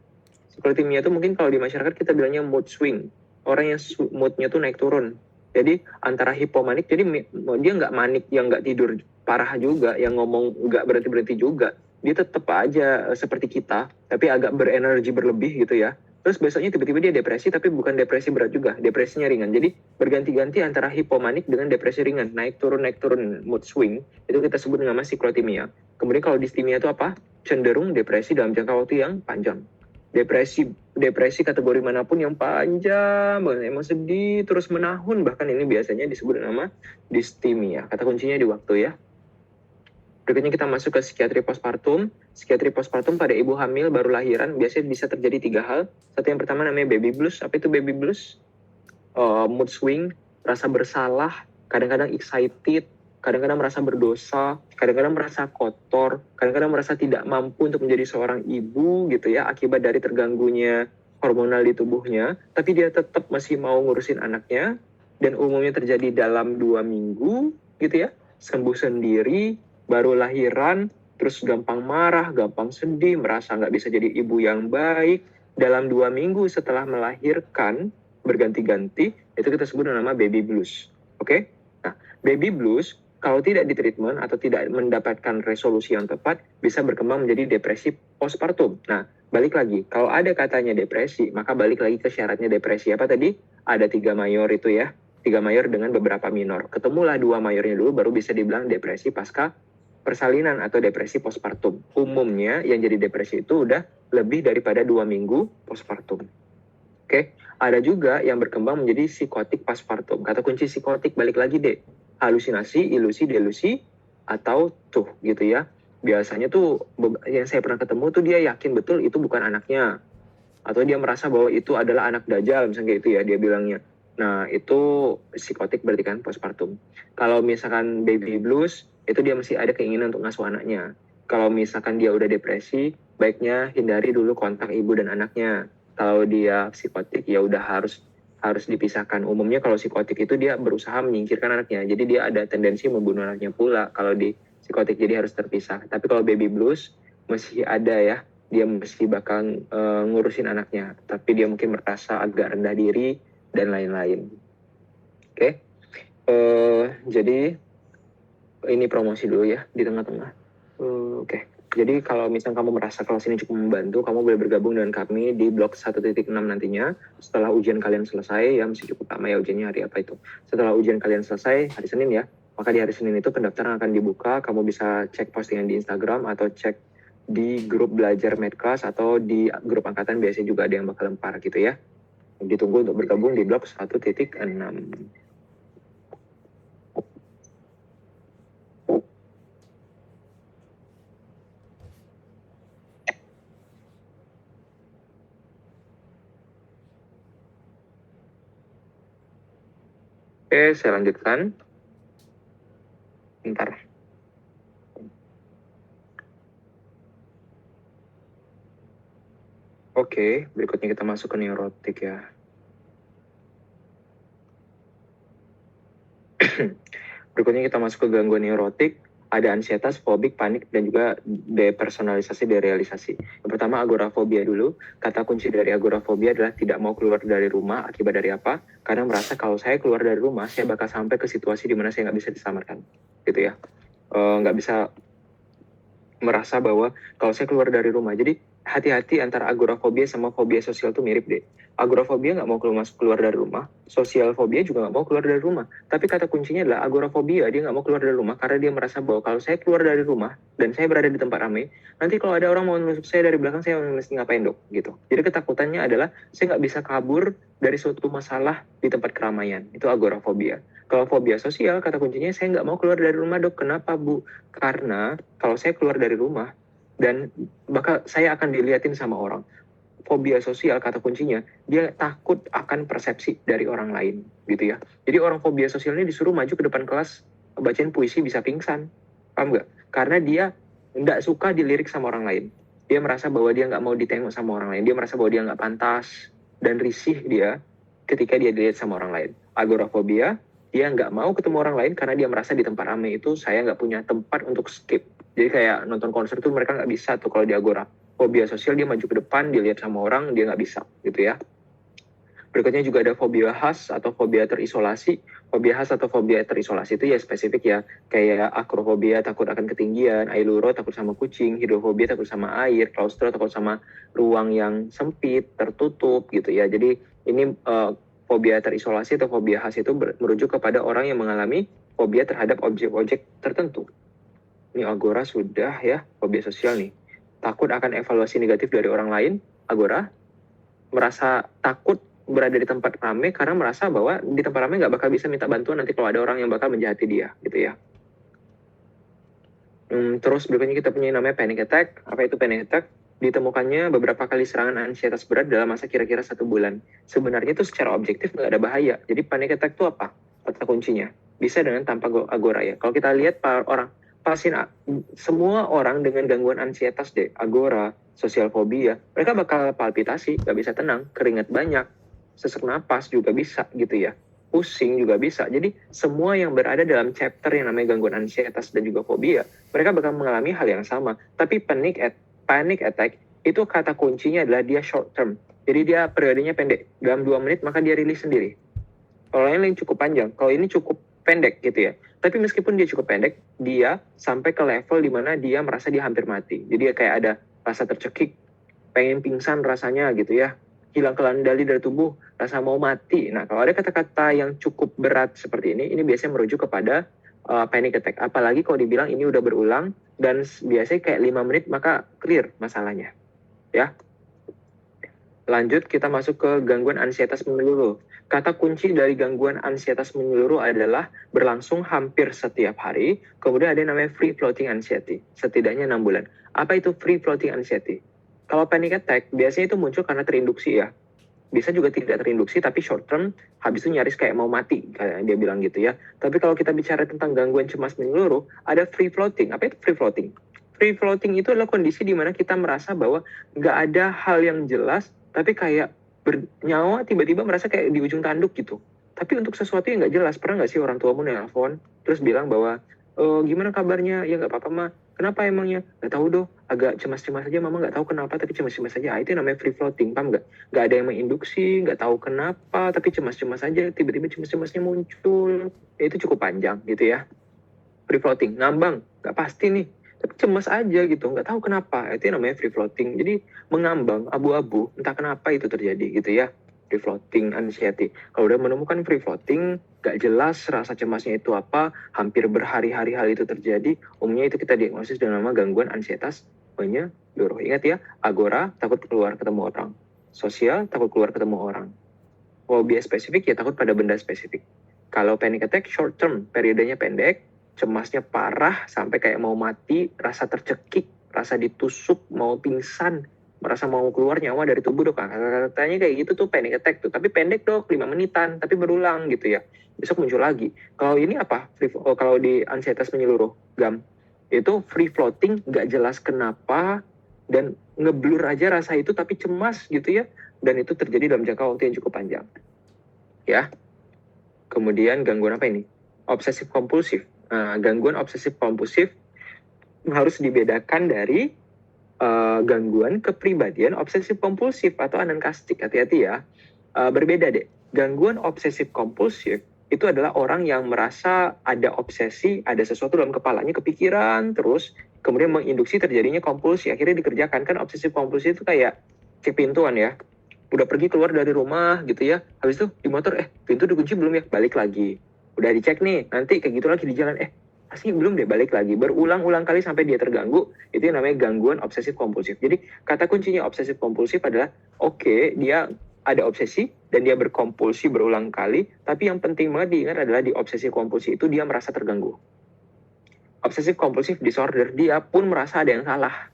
Siklotimia itu mungkin kalau di masyarakat kita bilangnya mood swing. Orang yang moodnya tuh naik turun. Jadi antara hipomanik, jadi dia nggak manik yang nggak tidur parah juga, yang ngomong nggak berhenti-berhenti juga. Dia tetap aja seperti kita, tapi agak berenergi berlebih gitu ya. Terus besoknya tiba-tiba dia depresi, tapi bukan depresi berat juga, depresinya ringan. Jadi berganti-ganti antara hipomanik dengan depresi ringan, naik turun, mood swing. Itu kita sebut dengan siklotimia. Kemudian kalau distimia itu apa? Cenderung depresi dalam jangka waktu yang panjang. Depresi kategori manapun yang panjang banget, emang sedih terus menahun, bahkan ini biasanya disebut nama distimia. Kata kuncinya di waktu ya. Berikutnya kita masuk ke psikiatri postpartum. Psikiatri postpartum pada ibu hamil baru lahiran biasanya bisa terjadi 3 hal. Satu yang pertama namanya baby blues. Apa itu baby blues? Mood swing, rasa bersalah, kadang-kadang excited, kadang-kadang merasa berdosa, kadang-kadang merasa kotor, kadang-kadang merasa tidak mampu untuk menjadi seorang ibu gitu ya, akibat dari terganggunya hormonal di tubuhnya, tapi dia tetap masih mau ngurusin anaknya, dan umumnya terjadi dalam 2 minggu gitu ya, sembuh sendiri, baru lahiran, terus gampang marah, gampang sedih, merasa nggak bisa jadi ibu yang baik, dalam 2 minggu setelah melahirkan, berganti-ganti, itu kita sebut nama baby blues. Oke? Nah, baby blues Kalau tidak di treatment atau tidak mendapatkan resolusi yang tepat, bisa berkembang menjadi depresi postpartum. Nah, balik lagi, kalau ada katanya depresi, maka balik lagi ke syaratnya depresi. Apa tadi? Ada 3 mayor itu ya. 3 mayor dengan beberapa minor. Ketemulah 2 mayornya dulu, baru bisa dibilang depresi pasca persalinan atau depresi postpartum. Umumnya yang jadi depresi itu udah lebih daripada 2 minggu postpartum. Oke, ada juga yang berkembang menjadi psikotik postpartum. Kata kunci psikotik balik lagi deh. Halusinasi, ilusi, delusi, atau tuh gitu ya. Biasanya tuh yang saya pernah ketemu tuh dia yakin betul itu bukan anaknya. Atau dia merasa bahwa itu adalah anak dajjal, misalnya gitu ya dia bilangnya. Nah, itu psikotik berarti kan postpartum. Kalau misalkan baby blues, itu dia masih ada keinginan untuk ngasuh anaknya. Kalau misalkan dia udah depresi, baiknya hindari dulu kontak ibu dan anaknya. Kalau dia psikotik, ya udah harus dipisahkan. Umumnya kalau psikotik itu dia berusaha menyingkirkan anaknya. Jadi dia ada tendensi membunuh anaknya pula kalau di psikotik, jadi harus terpisah. Tapi kalau baby blues masih ada ya, dia mesti bakal ngurusin anaknya, tapi dia mungkin merasa agak rendah diri dan lain-lain. Oke. Jadi ini promosi dulu ya di tengah-tengah. Oke. Jadi kalau misalnya kamu merasa kelas ini cukup membantu, kamu boleh bergabung dengan kami di blok 1.6 nantinya. Setelah ujian kalian selesai, ya masih cukup lama ya ujiannya hari apa itu. Setelah ujian kalian selesai, hari Senin ya, maka di hari Senin itu pendaftaran akan dibuka. Kamu bisa cek postingan di Instagram atau cek di grup belajar Medclass atau di grup angkatan, biasanya juga ada yang bakal lempar gitu ya. Ditunggu untuk bergabung di blok 1.6. Oke, saya lanjutkan. Bentar. Oke, berikutnya kita masuk ke neurotik ya. Berikutnya kita masuk ke gangguan neurotik. Ada ansietas, fobik, panik, dan juga depersonalisasi, derealisasi. Yang pertama agorafobia dulu. Kata kunci dari agorafobia adalah tidak mau keluar dari rumah. Akibat dari apa? Karena merasa kalau saya keluar dari rumah, saya bakal sampai ke situasi di mana saya nggak bisa diselamatkan. Gitu ya. Nggak bisa merasa bahwa kalau saya keluar dari rumah. Jadi hati-hati antara agorafobia sama fobia sosial tuh mirip deh. Agorafobia nggak mau keluar dari rumah, sosial fobia juga nggak mau keluar dari rumah. Tapi kata kuncinya adalah agorafobia, dia nggak mau keluar dari rumah karena dia merasa bahwa kalau saya keluar dari rumah dan saya berada di tempat ramai, nanti kalau ada orang mau menusuk saya dari belakang, saya mesti ngapain dok gitu. Jadi ketakutannya adalah saya nggak bisa kabur dari suatu masalah di tempat keramaian. Itu agorafobia. Kalau fobia sosial, kata kuncinya saya nggak mau keluar dari rumah dok. Kenapa bu? Karena kalau saya keluar dari rumah dan bakal saya akan dilihatin sama orang. Fobia sosial kata kuncinya, dia takut akan persepsi dari orang lain gitu ya. Jadi orang fobia sosial ini disuruh maju ke depan kelas bacain puisi bisa pingsan. Paham nggak? Karena dia nggak suka dilirik sama orang lain. Dia merasa bahwa dia nggak mau ditengok sama orang lain. Dia merasa bahwa dia nggak pantas dan risih dia ketika dia dilihat sama orang lain. Agorafobia, dia nggak mau ketemu orang lain karena dia merasa di tempat ramai itu saya nggak punya tempat untuk skip. Jadi kayak nonton konser tuh mereka nggak bisa tuh kalau di agora. Fobia sosial dia maju ke depan, dilihat sama orang, dia nggak bisa gitu ya. Berikutnya juga ada fobia khas atau fobia terisolasi. Fobia khas atau fobia terisolasi itu ya spesifik ya. Kayak akrofobia, takut akan ketinggian, ailuro, takut sama kucing, hidrofobia, takut sama air, klaustro, takut sama ruang yang sempit, tertutup gitu ya. Jadi ini fobia terisolasi atau fobia khas itu merujuk kepada orang yang mengalami fobia terhadap objek-objek tertentu. Ini agora sudah ya, fobia sosial nih. Takut akan evaluasi negatif dari orang lain, agora. Merasa takut berada di tempat ramai karena merasa bahwa di tempat ramai nggak bakal bisa minta bantuan nanti kalau ada orang yang bakal menjahati dia, gitu ya. Terus berikutnya kita punya namanya panic attack. Apa itu panic attack? Ditemukannya beberapa kali serangan ansietas berat dalam masa kira-kira 1 bulan. Sebenarnya itu secara objektif nggak ada bahaya. Jadi panic attack itu apa? Kata kuncinya. Bisa dengan tanpa agora ya. Kalau kita lihat orang pasien, semua orang dengan gangguan ansietas deh, agora, sosial fobia, mereka bakal palpitasi, nggak bisa tenang, keringat banyak, sesak napas juga bisa gitu ya. Pusing juga bisa. Jadi semua yang berada dalam chapter yang namanya gangguan ansietas dan juga fobia, mereka bakal mengalami hal yang sama. Tapi panic attack itu kata kuncinya adalah dia short term. Jadi dia periodenya pendek. Dalam 2 menit maka dia rilis sendiri. Kalau yang lain cukup panjang. Kalau ini cukup pendek gitu ya. Tapi meskipun dia cukup pendek, dia sampai ke level di mana dia merasa dia hampir mati. Jadi kayak ada rasa tercekik, pengen pingsan rasanya gitu ya, hilang kendali dari tubuh, rasa mau mati. Nah, kalau ada kata-kata yang cukup berat seperti ini biasanya merujuk kepada panic attack. Apalagi kalau dibilang ini udah berulang dan biasanya kayak 5 menit maka clear masalahnya. Ya. Lanjut, kita masuk ke gangguan ansietas menyeluruh. Kata kunci dari gangguan ansietas menyeluruh adalah berlangsung hampir setiap hari. Kemudian ada yang namanya free floating anxiety, setidaknya 6 bulan. Apa itu free floating anxiety? Kalau panic attack, biasanya itu muncul karena terinduksi ya. Bisa juga tidak terinduksi, tapi short term, habis itu nyaris kayak mau mati, kayak dia bilang gitu ya. Tapi kalau kita bicara tentang gangguan cemas menyeluruh, ada free floating. Apa itu free floating? Free floating itu adalah kondisi di mana kita merasa bahwa nggak ada hal yang jelas, tapi kayak bernyawa tiba-tiba merasa kayak di ujung tanduk gitu. Tapi untuk sesuatu yang nggak jelas, pernah nggak sih orang tuamu nelpon terus bilang bahwa gimana kabarnya? Ya nggak apa-apa mah. Kenapa emangnya? Nggak tahu dong. Agak cemas-cemas aja. Mama nggak tahu kenapa, tapi cemas-cemas aja. Itu namanya free floating, paham nggak? Nggak ada yang menginduksi, nggak tahu kenapa, tapi cemas-cemas aja. Tiba-tiba cemas-cemasnya muncul. Ya, itu cukup panjang gitu ya. Free floating, ngambang, nggak pasti nih. Tapi cemas aja gitu, nggak tahu kenapa. Itu namanya free floating. Jadi mengambang, abu-abu, entah kenapa itu terjadi gitu ya. Free floating anxiety. Kalau udah menemukan free floating, nggak jelas rasa cemasnya itu apa, hampir berhari-hari hal itu terjadi, umumnya itu kita diagnosis dengan nama gangguan ansietas menyeluruh. Ingat ya, agora, takut keluar ketemu orang. Sosial, takut keluar ketemu orang. Fobia spesifik, ya takut pada benda spesifik. Kalau panic attack, short term, periodenya pendek, cemasnya parah sampai kayak mau mati, rasa tercekik, rasa ditusuk, mau pingsan, merasa mau keluar nyawa dari tubuh dok. Katanya kayak gitu tuh panic attack tuh. Tapi pendek dok, 5 menitan, tapi berulang gitu ya. Besok muncul lagi. Kalau ini apa? Kalau di ansietas menyeluruh, GAM, itu free floating, gak jelas kenapa, dan ngeblur aja rasa itu tapi cemas gitu ya. Dan itu terjadi dalam jangka waktu yang cukup panjang. Ya. Kemudian gangguan apa ini? Obsesif kompulsif. Gangguan obsesif kompulsif harus dibedakan dari gangguan kepribadian obsesif kompulsif atau anankastik. Hati-hati ya. Berbeda deh. Gangguan obsesif kompulsif itu adalah orang yang merasa ada obsesi, ada sesuatu dalam kepalanya, kepikiran terus, kemudian menginduksi terjadinya kompulsi, akhirnya dikerjakan. Kan obsesif kompulsif itu kayak cek pintuan ya. Udah pergi keluar dari rumah gitu ya, habis itu di motor, pintu dikunci belum ya, balik lagi. Udah dicek nih, nanti kayak gitu lagi di jalan, pasti belum deh, balik lagi. Berulang-ulang kali sampai dia terganggu, itu yang namanya gangguan obsesif kompulsif. Jadi kata kuncinya obsesif kompulsif adalah, dia ada obsesi dan dia berkompulsi berulang kali, tapi yang penting banget diingat adalah di obsesi kompulsi itu dia merasa terganggu. Obsesif kompulsif disorder, dia pun merasa ada yang salah.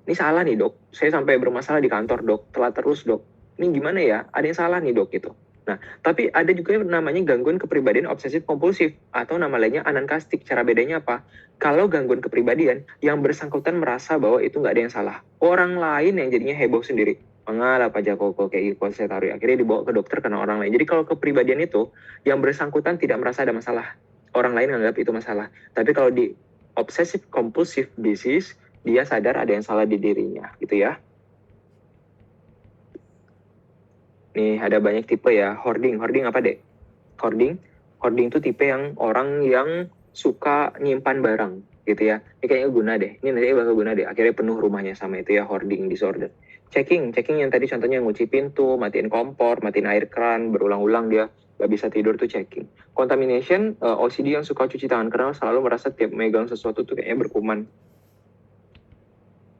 Ini salah nih dok, saya sampai bermasalah di kantor dok, telat terus dok. Ini gimana ya, ada yang salah nih dok gitu. Nah, tapi ada juga yang namanya gangguan kepribadian obsesif kompulsif atau nama lainnya anankastik. Cara bedanya apa? Kalau gangguan kepribadian, yang bersangkutan merasa bahwa itu nggak ada yang salah. Orang lain yang jadinya heboh sendiri. Mengalah Pak Joko kayak gitu, saya taruh. Akhirnya dibawa ke dokter karena orang lain. Jadi kalau kepribadian itu, yang bersangkutan tidak merasa ada masalah. Orang lain menganggap itu masalah. Tapi kalau di obsessive compulsive disease, dia sadar ada yang salah di dirinya, gitu ya. Nih, ada banyak tipe ya. Hoarding apa deh? Hoarding itu tipe yang orang yang suka nyimpan barang, gitu ya. Ini kayaknya guna deh. Ini nanti bakal guna deh. Akhirnya penuh rumahnya sama itu ya, hoarding disorder. Checking yang tadi contohnya ngunci pintu, matiin kompor, matiin air keran, berulang-ulang dia gak bisa tidur tuh checking. Contamination, OCD yang suka cuci tangan karena selalu merasa tiap megang sesuatu tuh kayaknya berkuman.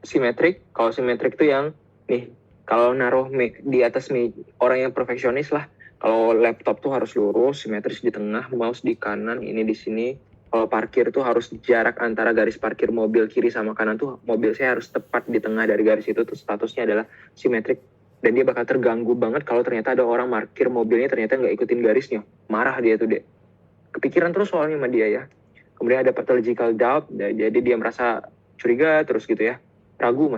Simetrik, kalau simetrik tuh yang nih, kalau naruh di atas orang yang perfeksionis lah. Kalau laptop tuh harus lurus, simetris di tengah, mouse di kanan, ini di sini. Kalau parkir tuh harus jarak antara garis parkir mobil kiri sama kanan tuh mobil saya harus tepat di tengah dari garis itu, tuh statusnya adalah simetrik. Dan dia bakal terganggu banget kalau ternyata ada orang parkir mobilnya ternyata nggak ikutin garisnya. Marah dia tuh deh. Kepikiran terus soalnya sama dia ya. Kemudian ada pathological doubt, jadi dia merasa curiga terus gitu ya. Ragu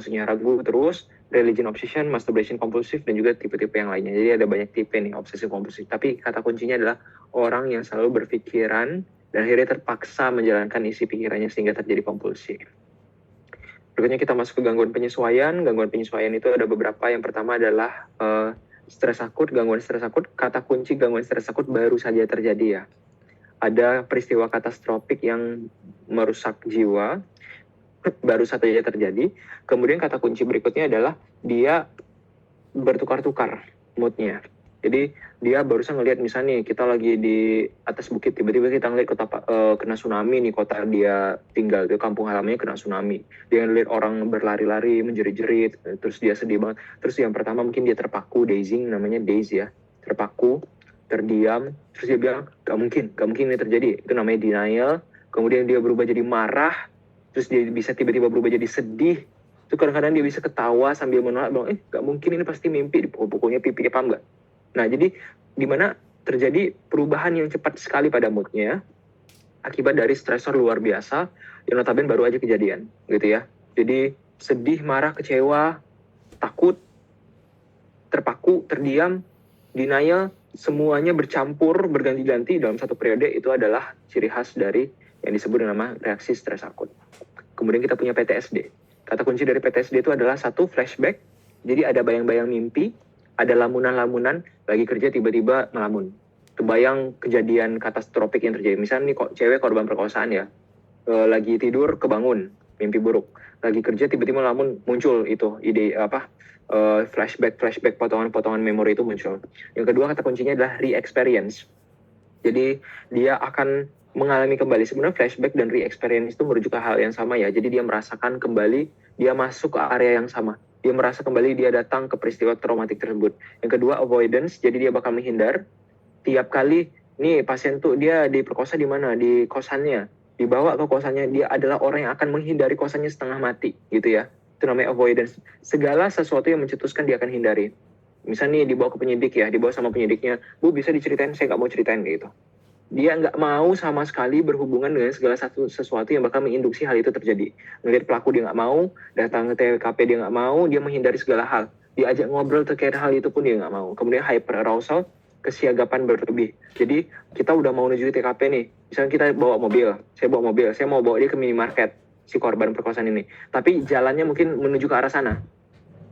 terus. Religion obsession, masturbation compulsive, dan juga tipe-tipe yang lainnya. Jadi ada banyak tipe nih obsesif kompulsif. Tapi kata kuncinya adalah orang yang selalu berpikiran dan akhirnya terpaksa menjalankan isi pikirannya sehingga terjadi kompulsif. Berikutnya kita masuk ke gangguan penyesuaian. Gangguan penyesuaian itu ada beberapa. Yang pertama adalah stres akut. Gangguan stres akut, kata kunci gangguan stres akut baru saja terjadi ya. ada peristiwa katastrofik yang merusak jiwa, baru saja terjadi. Kemudian kata kunci berikutnya adalah dia bertukar-tukar moodnya. Jadi dia barusan ngelihat misalnya nih kita lagi di atas bukit, tiba-tiba kita ngeliat kena tsunami nih, kota dia tinggal di kampung halamannya kena tsunami. Dia ngeliat orang berlari-lari menjerit-jerit, terus dia sedih banget. Terus yang pertama mungkin dia terpaku, dazing, namanya daze ya, terpaku, terdiam. Terus dia bilang gak mungkin ini terjadi. Itu namanya denial. Kemudian dia berubah jadi marah, terus dia bisa tiba-tiba berubah jadi sedih. Itu kadang-kadang dia bisa ketawa sambil menolak, bilang, gak mungkin ini pasti mimpi, pokoknya pipi, paham gak? Nah, jadi dimana terjadi perubahan yang cepat sekali pada moodnya akibat dari stresor luar biasa yang notabene baru aja kejadian, gitu ya. Jadi sedih, marah, kecewa, takut, terpaku, terdiam, denial, semuanya bercampur, berganti-ganti dalam satu periode. Itu adalah ciri khas dari yang disebut nama reaksi stres akut. Kemudian kita punya PTSD. Kata kunci dari PTSD itu adalah satu, flashback. Jadi ada bayang-bayang mimpi, ada lamunan-lamunan, lagi kerja tiba-tiba ngelamun. Kebayang kejadian katastrofik yang terjadi. Misalnya nih kok cewek korban perkosaan ya, lagi tidur kebangun, mimpi buruk. Lagi kerja tiba-tiba ngelamun, muncul itu ide flashback potongan-potongan memori itu muncul. Yang kedua kata kuncinya adalah re-experience. Jadi dia akan mengalami kembali. Sebenarnya flashback dan re-experience itu merujuk ke hal yang sama ya. Jadi dia merasakan kembali, dia masuk ke area yang sama. Dia merasa kembali, dia datang ke peristiwa traumatik tersebut. Yang kedua avoidance, jadi dia bakal menghindar. Tiap kali, nih pasien tuh dia diperkosa di mana? Di kosannya. Dibawa ke kosannya, dia adalah orang yang akan menghindari kosannya setengah mati gitu ya. Itu namanya avoidance. Segala sesuatu yang mencetuskan dia akan hindari. Misalnya nih dibawa ke penyidik ya, dibawa sama penyidiknya, Bu bisa diceritain, saya nggak mau ceritain gitu. Dia nggak mau sama sekali berhubungan dengan segala sesuatu yang bakal menginduksi hal itu terjadi. Ngelihat pelaku dia nggak mau, datang ke TKP dia nggak mau, dia menghindari segala hal. Diajak ngobrol terkait hal itu pun dia nggak mau. Kemudian hyperarousal, kesiagapan berlebih. Jadi kita udah mau menuju TKP nih, misalnya kita bawa mobil, saya mau bawa dia ke minimarket, si korban perkosaan ini. Tapi jalannya mungkin menuju ke arah sana.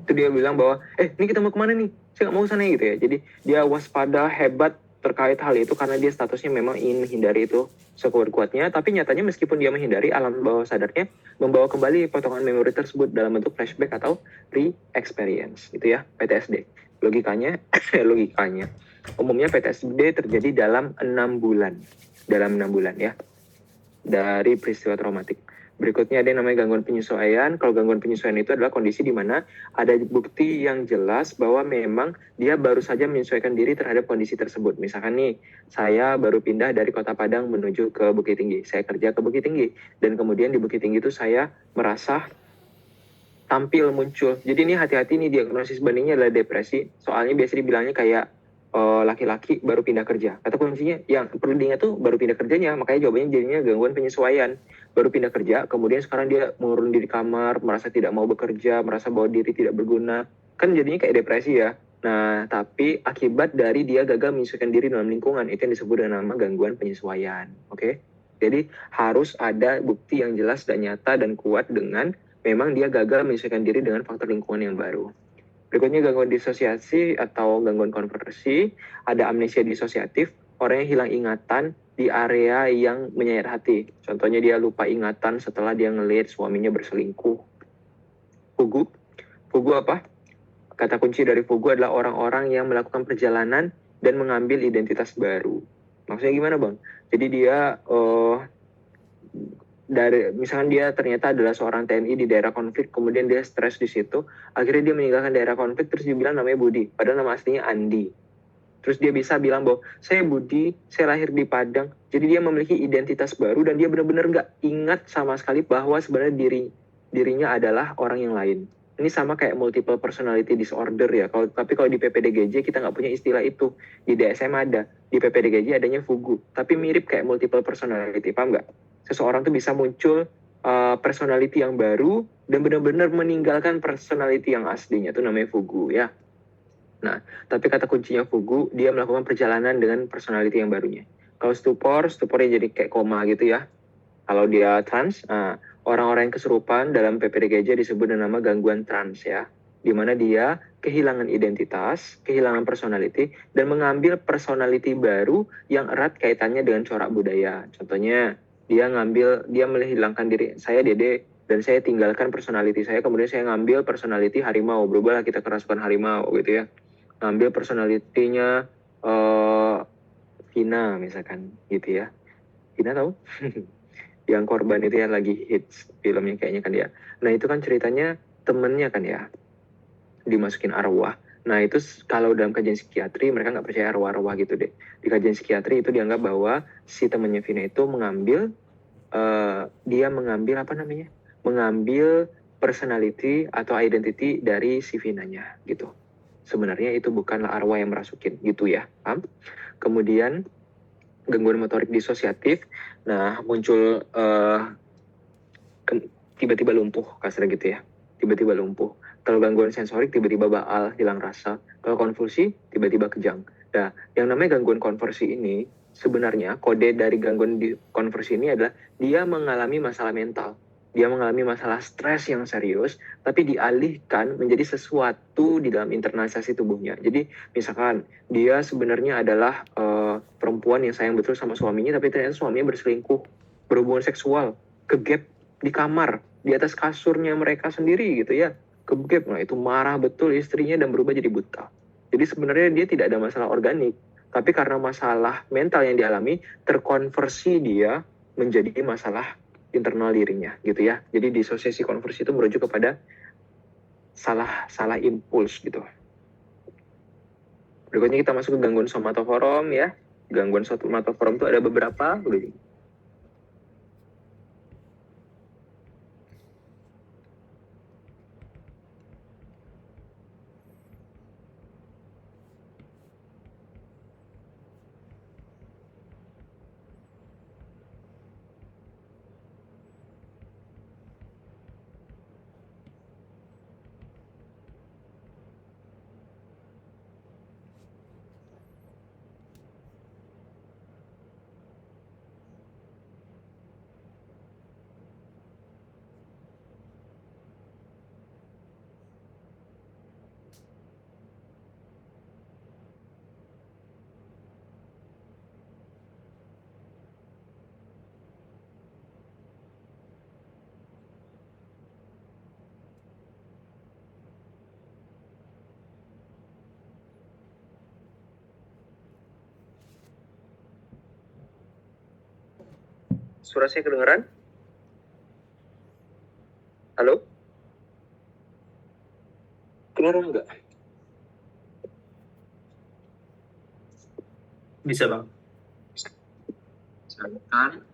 Itu dia bilang bahwa, ini kita mau kemana nih? Saya nggak mau sana gitu ya. Jadi dia waspada, hebat, terkait hal itu karena dia statusnya memang ingin menghindari itu sekuat-kuatnya, tapi nyatanya meskipun dia menghindari, alam bawah sadarnya membawa kembali potongan memori tersebut dalam bentuk flashback atau re-experience, itu ya, PTSD. Logikanya umumnya PTSD terjadi dalam 6 bulan ya, dari peristiwa traumatik. Berikutnya ada yang namanya gangguan penyesuaian. Kalau gangguan penyesuaian itu adalah kondisi di mana ada bukti yang jelas bahwa memang dia baru saja menyesuaikan diri terhadap kondisi tersebut. Misalkan nih, saya baru pindah dari Kota Padang menuju ke Bukit Tinggi. Saya kerja ke Bukit Tinggi. Dan kemudian di Bukit Tinggi itu saya merasa tampil muncul. Jadi ini hati-hati nih, diagnosis bandingnya adalah depresi. Soalnya biasanya dibilangnya kayak laki-laki baru pindah kerja. Kata kuncinya yang perlu diingat tuh baru pindah kerjanya, makanya jawabannya jadinya gangguan penyesuaian. Baru pindah kerja, kemudian sekarang dia mengurung diri kamar, merasa tidak mau bekerja, merasa bahwa diri tidak berguna. Kan jadinya kayak depresi ya. Nah, tapi akibat dari dia gagal menyesuaikan diri dalam lingkungan, itu yang disebut dengan nama gangguan penyesuaian. Oke? Jadi harus ada bukti yang jelas dan nyata dan kuat dengan memang dia gagal menyesuaikan diri dengan faktor lingkungan yang baru. Berikutnya gangguan disosiasi atau gangguan konversi, ada amnesia disosiatif, orang yang hilang ingatan di area yang menyayat hati. Contohnya dia lupa ingatan setelah dia ngelihat suaminya berselingkuh. Fugu apa? Kata kunci dari fugu adalah orang-orang yang melakukan perjalanan dan mengambil identitas baru. Maksudnya gimana bang? Jadi dia misalkan dia ternyata adalah seorang TNI di daerah konflik, kemudian dia stres di situ, akhirnya dia meninggalkan daerah konflik, terus dia bilang namanya Budi, padahal nama aslinya Andi. Terus dia bisa bilang bahwa saya Budi, saya lahir di Padang, jadi dia memiliki identitas baru dan dia benar-benar nggak ingat sama sekali bahwa sebenarnya dirinya adalah orang yang lain. Ini sama kayak multiple personality disorder ya. Tapi kalau di PPDGJ kita nggak punya istilah itu. Di DSM ada, di PPDGJ adanya fugu. Tapi mirip kayak multiple personality, paham nggak? Seseorang tuh bisa muncul personality yang baru dan benar-benar meninggalkan personality yang aslinya, itu namanya fugu ya. Nah, tapi kata kuncinya fugu, dia melakukan perjalanan dengan personality yang barunya. Kalau stupornya jadi kayak koma gitu ya. Kalau dia trans, orang-orang yang kesurupan dalam PPDGJ disebut dengan nama gangguan trans ya. di mana dia kehilangan identitas, kehilangan personality, dan mengambil personality baru yang erat kaitannya dengan corak budaya. Contohnya, dia menghilangkan diri, saya Dede, dan saya tinggalkan personality saya, kemudian saya ngambil personality harimau, berubahlah kita kerasukan harimau gitu ya. Ngambil personality-nya Vina misalkan gitu ya. Vina tahu? Yang korban itu yang lagi hits filmnya kayaknya kan ya. Nah itu kan ceritanya temennya kan ya, dimasukin arwah. Nah itu kalau dalam kajian psikiatri mereka nggak percaya arwah-arwah gitu deh. Di kajian psikiatri itu dianggap bahwa si temennya Vina itu dia mengambil apa namanya? Mengambil personality atau identity dari si Vinanya gitu. Sebenarnya itu bukanlah arwah yang merasukin gitu ya. Paham? Kemudian gangguan motorik disosiatif. Nah muncul tiba-tiba lumpuh kasar gitu ya. Tiba-tiba lumpuh. Kalau gangguan sensorik tiba-tiba baal, hilang rasa. Kalau konvulsi tiba-tiba kejang. Nah, yang namanya gangguan konversi ini sebenarnya kode dari gangguan konversi ini adalah dia mengalami masalah mental. Dia mengalami masalah stres yang serius, tapi dialihkan menjadi sesuatu di dalam internalisasi tubuhnya. Jadi misalkan dia sebenarnya adalah perempuan yang sayang betul sama suaminya, tapi ternyata suaminya berselingkuh, berhubungan seksual, kegep di kamar, di atas kasurnya mereka sendiri gitu ya, kegep. Nah itu marah betul istrinya dan berubah jadi buta. Jadi sebenarnya dia tidak ada masalah organik, tapi karena masalah mental yang dialami, terkonversi dia menjadi masalah internal dirinya gitu ya. Jadi disosiasi konversi itu merujuk kepada salah impuls gitu. Berikutnya kita masuk ke gangguan somatoforum ya. Gangguan somatoforum itu ada beberapa. Suara saya kedengeran? Halo? Kedengeran nggak? Bisa bang. Misalkan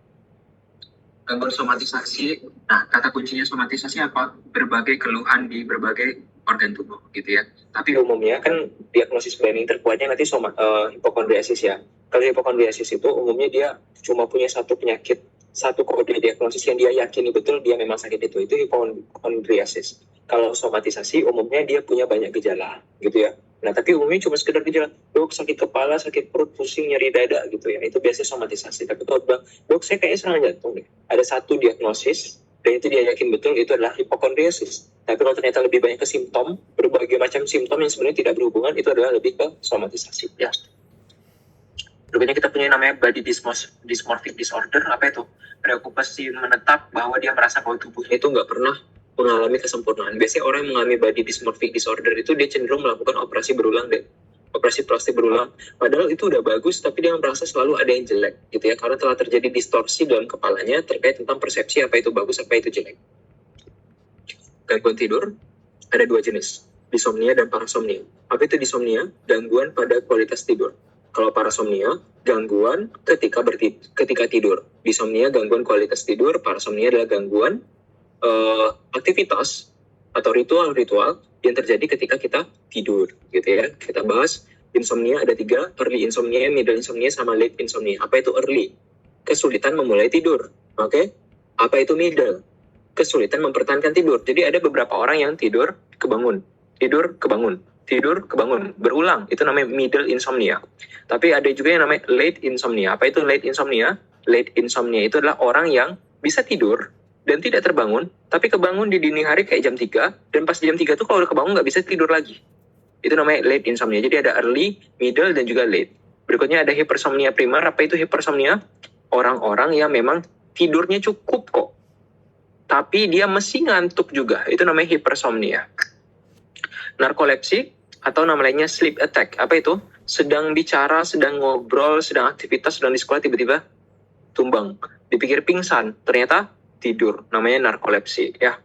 gangguan somatisasi. Nah, kata kuncinya somatisasi apa? Berbagai keluhan di berbagai organ tubuh gitu ya. Tapi umumnya kan diagnosis planning terkuatnya nanti hipokondriasis ya. Kalau hipokondriasis itu umumnya dia cuma punya satu penyakit, satu kode diagnosis yang dia yakini betul dia memang sakit itu hipokondriasis. Kalau somatisasi umumnya dia punya banyak gejala gitu ya. Nah, tapi umumnya cuma sekedar gejala, dok sakit kepala, sakit perut, pusing, nyeri dada gitu ya. Itu biasanya somatisasi. Tapi kalau bilang, dok saya kayaknya serangan jantung deh. Ada satu diagnosis, dan itu dia yakin betul itu adalah hipokondriasis. Tapi kalau ternyata lebih banyak ke simptom, berbagai macam simptom yang sebenarnya tidak berhubungan, itu adalah lebih ke somatisasi. Ya. Berikutnya kita punya namanya body dysmorphic disorder. Apa itu? Preokupasi menetap bahwa dia merasa bahwa tubuhnya itu nggak pernah mengalami kesempurnaan. Biasanya orang yang mengalami body dysmorphic disorder itu dia cenderung melakukan operasi berulang deh. Operasi plastik berulang. Padahal itu udah bagus, tapi dia merasa selalu ada yang jelek gitu ya. Karena telah terjadi distorsi dalam kepalanya terkait tentang persepsi apa itu bagus, apa itu jelek. Gangguan tidur ada dua jenis, disomnia dan parasomnia. Apa itu disomnia? Gangguan pada kualitas tidur. Kalau parasomnia, gangguan ketika tidur. Disomnia, gangguan kualitas tidur. Parasomnia adalah gangguan aktivitas atau ritual-ritual yang terjadi ketika kita tidur, gitu ya. Kita bahas insomnia ada 3, early insomnia, middle insomnia, sama late insomnia. Apa itu early? Kesulitan memulai tidur, oke? Apa itu middle? Kesulitan mempertahankan tidur. Jadi ada beberapa orang yang tidur, kebangun, tidur, kebangun, tidur, kebangun, berulang. Itu namanya middle insomnia. Tapi ada juga yang namanya late insomnia. Apa itu late insomnia? Late insomnia itu adalah orang yang bisa tidur, dan tidak terbangun, tapi kebangun di dini hari kayak jam 3, dan pas jam 3 tuh kalau udah kebangun nggak bisa tidur lagi. Itu namanya late insomnia. Jadi ada early, middle, dan juga late. Berikutnya ada hipersomnia primer. Apa itu hipersomnia? Orang-orang yang memang tidurnya cukup kok, tapi dia mesti ngantuk juga. Itu namanya hipersomnia. Narkolepsi atau nama lainnya sleep attack. Apa itu? Sedang bicara, sedang ngobrol, sedang aktivitas, sedang di sekolah, tiba-tiba tumbang. Dipikir pingsan, ternyata tidur. Namanya narkolepsi ya.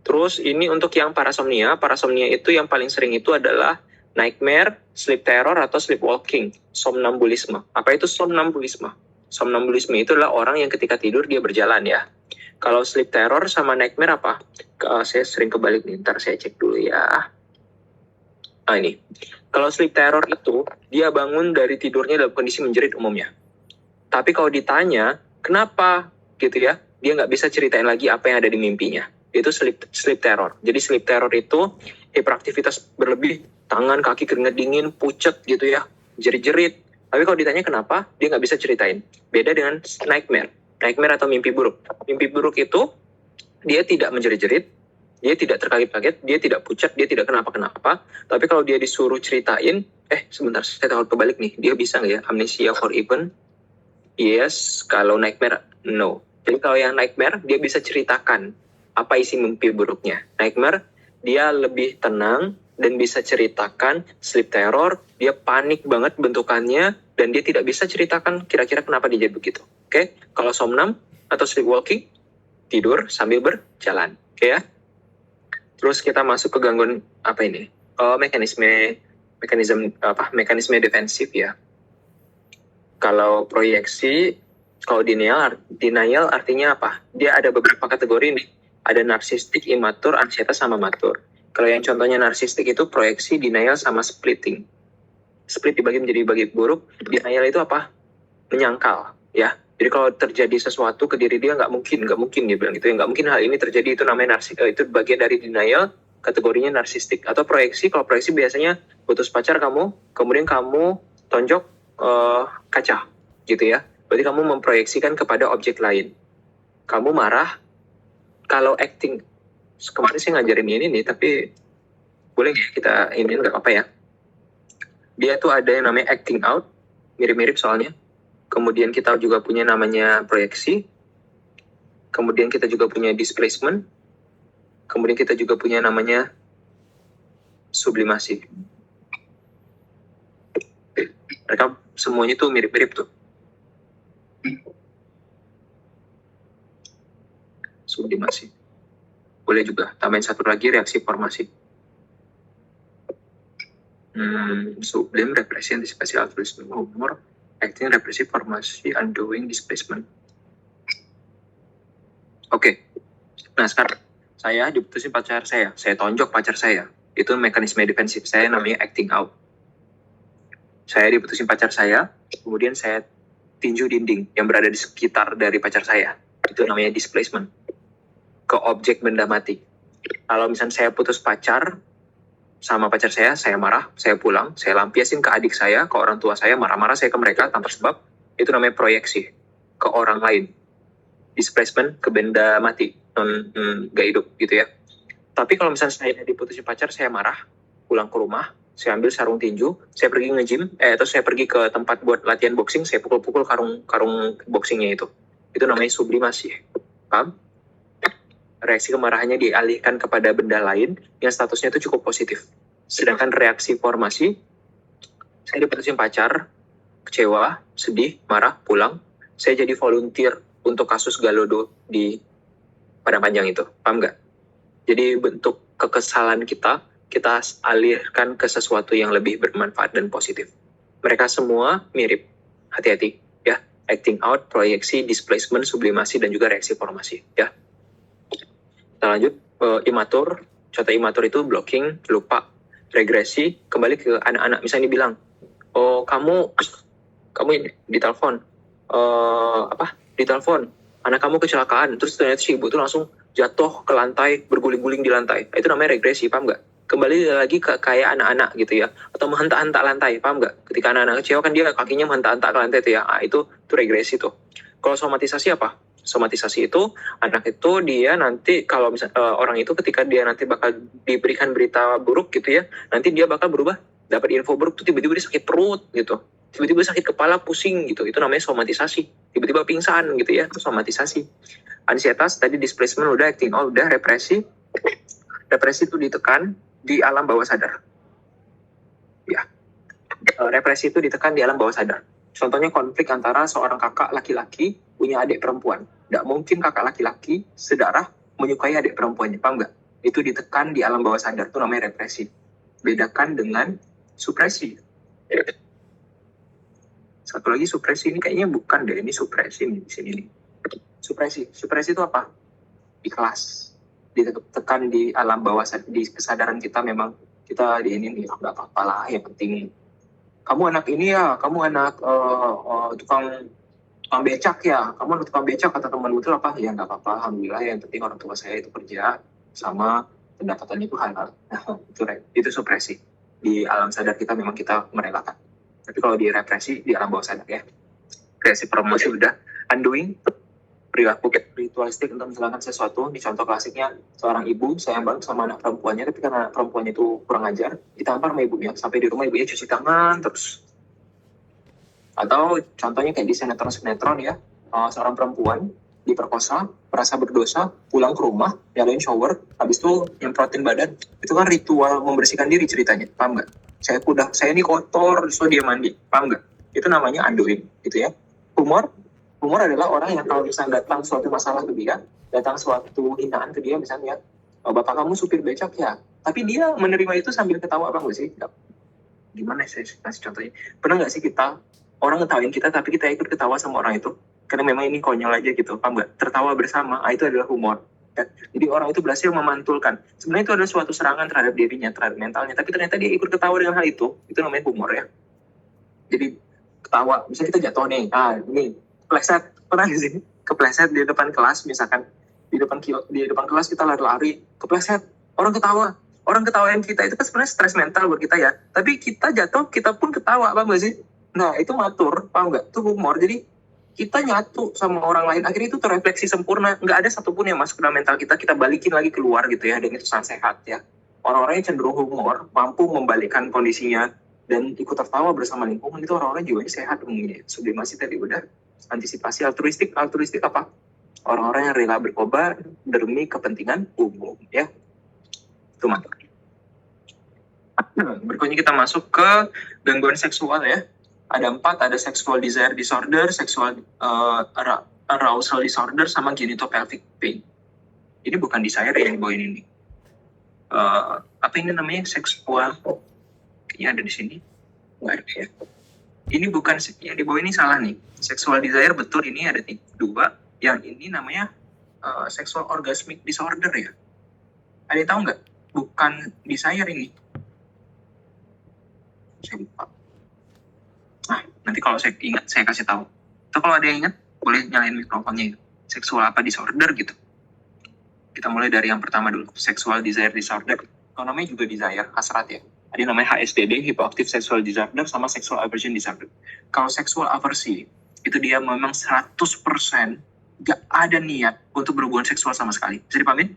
Terus ini untuk yang parasomnia. Parasomnia itu yang paling sering itu adalah nightmare, sleep terror, atau sleepwalking, somnambulisme. Apa itu somnambulisme? Somnambulisme itu adalah orang yang ketika tidur dia berjalan ya. Kalau sleep terror sama nightmare apa? Saya sering kebalik nih, ntar saya cek dulu ya. Ini. Kalau sleep terror itu, dia bangun dari tidurnya dalam kondisi menjerit umumnya. Tapi kalau ditanya, kenapa gitu ya, dia nggak bisa ceritain lagi apa yang ada di mimpinya. Itu sleep terror. Jadi sleep terror itu hiperaktivitas berlebih, tangan, kaki keringat dingin, pucet gitu ya, jerit-jerit. Tapi kalau ditanya kenapa, dia nggak bisa ceritain. Beda dengan nightmare. Nightmare atau mimpi buruk. Mimpi buruk itu, dia tidak menjerit-jerit, dia tidak terkaget-kaget, dia tidak pucat, dia tidak kenapa-kenapa. Tapi kalau dia disuruh ceritain, sebentar, saya tahu kebalik nih, dia bisa nggak ya, amnesia for even? Yes, kalau nightmare, no. Jadi kalau yang nightmare, dia bisa ceritakan apa isi mimpi buruknya. Nightmare, dia lebih tenang dan bisa ceritakan. Sleep terror, dia panik banget bentukannya dan dia tidak bisa ceritakan kira-kira kenapa dia jadi begitu. Oke? Kalau somnam atau sleepwalking, tidur sambil berjalan. Oke ya? Terus kita masuk ke gangguan apa ini? Mekanisme defensif ya. Kalau proyeksi, kalau denial artinya apa? Dia ada beberapa kategori nih. Ada narsistik, imatur, ansietas, sama matur. Kalau yang contohnya narsistik itu proyeksi, denial, sama splitting. Split dibagi menjadi bagi buruk. Denial itu apa? Menyangkal, ya. Jadi kalau terjadi sesuatu ke diri dia, nggak mungkin dia bilang gitu. Nggak mungkin hal ini terjadi, itu namanya itu bagian dari denial, kategorinya narsistik. Atau proyeksi, kalau proyeksi biasanya putus pacar kamu, kemudian kamu tonjok kaca, gitu ya. Berarti kamu memproyeksikan kepada objek lain. Kamu marah. Kalau acting, kemarin saya ngajarin ini nih, tapi boleh kita ini nggak apa ya. Dia tuh ada yang namanya acting out, mirip-mirip soalnya. Kemudian kita juga punya namanya proyeksi. Kemudian kita juga punya displacement. Kemudian kita juga punya namanya sublimasi. Mereka semuanya tuh mirip-mirip tuh. Sublimasi. Boleh juga tambahin satu lagi, reaksi formasi. Sublim, represi, antisipasi, altruisme, humor, acting, represi, formasi, undoing, displacement. Oke. Nah sekarang saya diputusin pacar saya tonjok pacar saya. Itu mekanisme defensif saya, namanya acting out. Saya diputusin pacar saya, kemudian saya tinju dinding yang berada di sekitar dari pacar saya. Itu namanya displacement. Ke objek benda mati. Kalau misalnya saya putus pacar sama pacar saya marah, saya pulang, saya lampiasin ke adik saya, ke orang tua saya, marah-marah saya ke mereka tanpa sebab. Itu namanya proyeksi ke orang lain. Displacement ke benda mati, gak hidup gitu ya. Tapi kalau misalnya saya diputusin pacar, saya marah, pulang ke rumah, saya ambil sarung tinju, saya pergi nge-gym, atau saya pergi ke tempat buat latihan boxing, saya pukul-pukul karung boxingnya itu. Itu namanya sublimasi. Paham? Reaksi kemarahannya dialihkan kepada benda lain yang statusnya itu cukup positif. Sedangkan reaksi formasi, saya diputusin pacar, kecewa, sedih, marah, pulang, saya jadi volunteer untuk kasus Galodo di Padang Panjang itu. Paham nggak? Jadi bentuk kekesalan kita alihkan ke sesuatu yang lebih bermanfaat dan positif. Mereka semua mirip. Hati-hati ya. Acting out, proyeksi, displacement, sublimasi, dan juga reaksi formasi ya. Kita lanjut. Imatur. Contoh imatur itu blocking, lupa, regresi, kembali ke anak-anak. Misalnya dibilang, oh kamu ini ditelepon, ditelepon, anak kamu kecelakaan, terus ternyata si ibu tuh langsung jatuh ke lantai, berguling-guling di lantai. Itu namanya regresi, paham nggak? Kembali lagi ke kayak anak-anak gitu ya, atau menghentak-hentak lantai, paham nggak? Ketika anak-anak kecewa kan dia kakinya menghentak-hentak ke lantai itu ya, itu regresi tuh. Kalau somatisasi apa? Somatisasi itu anak itu dia nanti kalau orang itu ketika dia nanti bakal diberikan berita buruk gitu ya, nanti dia bakal berubah, dapat info buruk tuh tiba-tiba dia sakit perut gitu, tiba-tiba sakit kepala, pusing gitu, itu namanya somatisasi. Tiba-tiba pingsan gitu ya, itu somatisasi. Ansietas tadi, displacement udah, acting out udah, represi itu ditekan di alam bawah sadar ya. Represi itu ditekan di alam bawah sadar. Contohnya konflik antara seorang kakak laki-laki punya adik perempuan. Nggak mungkin kakak laki-laki sedarah menyukai adik perempuannya, paham nggak? Itu ditekan di alam bawah sadar, itu namanya represi. Bedakan dengan supresi. Satu lagi supresi, ini kayaknya bukan deh, ini supresi nih di sini nih. Supresi itu apa? Ikhlas. Ditekan di alam bawah sadar, di kesadaran kita memang kita di ini nih, nggak apa-apa lah, yang penting kamu anak ini ya, kamu anak tukang becak ya, kamu anak tukang becak, kata teman itu apa? Ya nggak apa-apa, alhamdulillah, yang penting orang tua saya itu kerja sama pendapatannya itu halal. Itu supresi. Di alam sadar kita memang kita merelakan. Tapi kalau di represi, di alam bawah sadar ya. Kreasi promosi udah. Undoing, perilaku ritualistik untuk menjalankan sesuatu. Di contoh klasiknya, seorang ibu sayang banget sama anak perempuannya, tapi karena anak perempuannya itu kurang ajar, ditampar sama ibunya, sampai di rumah ibunya cuci tangan terus. Atau contohnya kayak di sinetron ya, seorang perempuan diperkosa, merasa berdosa, pulang ke rumah, nyalain shower, habis itu nyemprotin badan. Itu kan ritual membersihkan diri ceritanya, paham nggak? Saya ini kotor, so dia mandi, paham nggak? Itu namanya undoing, gitu ya. Humor adalah orang yang kalau misalnya datang suatu masalah ke dia, datang suatu hinaan ke dia, misalnya, bapak kamu supir becak ya, tapi dia menerima itu sambil ketawa, apa nggak sih? Gimana saya kasih contohnya? Pernah nggak sih kita, orang ngetawain kita, tapi kita ikut ketawa sama orang itu? Karena memang ini konyol aja gitu, paham nggak? Tertawa bersama, itu adalah humor. Ya. Jadi orang itu berhasil memantulkan. Sebenarnya itu adalah suatu serangan terhadap dirinya, terhadap mentalnya, tapi ternyata dia ikut ketawa dengan hal itu namanya humor ya. Jadi ketawa, misalnya kita jatuh nih, ini kepleset, pernah nggak sih kepleset di depan kelas, misalkan di depan kelas kita lari-lari, kepleset, orang ketawain kita, itu kan sebenarnya stres mental buat kita ya, tapi kita jatuh, kita pun ketawa, paham nggak sih? Nah itu matur, paham nggak? Itu humor. Jadi kita nyatu sama orang lain, akhirnya itu terrefleksi sempurna, nggak ada satupun yang masuk dalam mental kita balikin lagi keluar gitu ya, dan itu sangat sehat ya. Orang-orang yang cenderung humor, mampu membalikkan kondisinya, dan ikut tertawa bersama lingkungan, itu orang-orang jiwanya sehat umumnya. Sublimasi tadi udah. Antisipasi altruistik apa? Orang-orang yang rela berkorban demi kepentingan umum ya. Itu mantap. Berikutnya kita masuk ke gangguan seksual ya. Ada 4, ada sexual desire disorder, sexual arousal disorder, sama genitopelvic pain. Ini bukan desire yang dibawain ini. Apa ini namanya? Seksual. Kayaknya ada di sini. Nggak ada ya. Ini bukan, yang dibawa ini salah nih. Sexual desire betul, ini ada 2. Yang ini namanya sexual orgasmic disorder ya. Ada yang tahu nggak? Bukan desire ini. Saya lupa. Nanti kalau saya ingat, saya kasih tahu. Atau kalau ada yang ingat, boleh nyalain mikrofonnya. Sexual apa disorder gitu. Kita mulai dari yang pertama dulu. Sexual desire disorder. Kalau namanya juga desire, hasrat ya. Ada namanya HSDD, hypoactive sexual disorder, sama sexual aversion disorder. Kalau sexual aversi, itu dia memang 100% gak ada niat untuk berhubungan seksual sama sekali. Bisa dipahamin?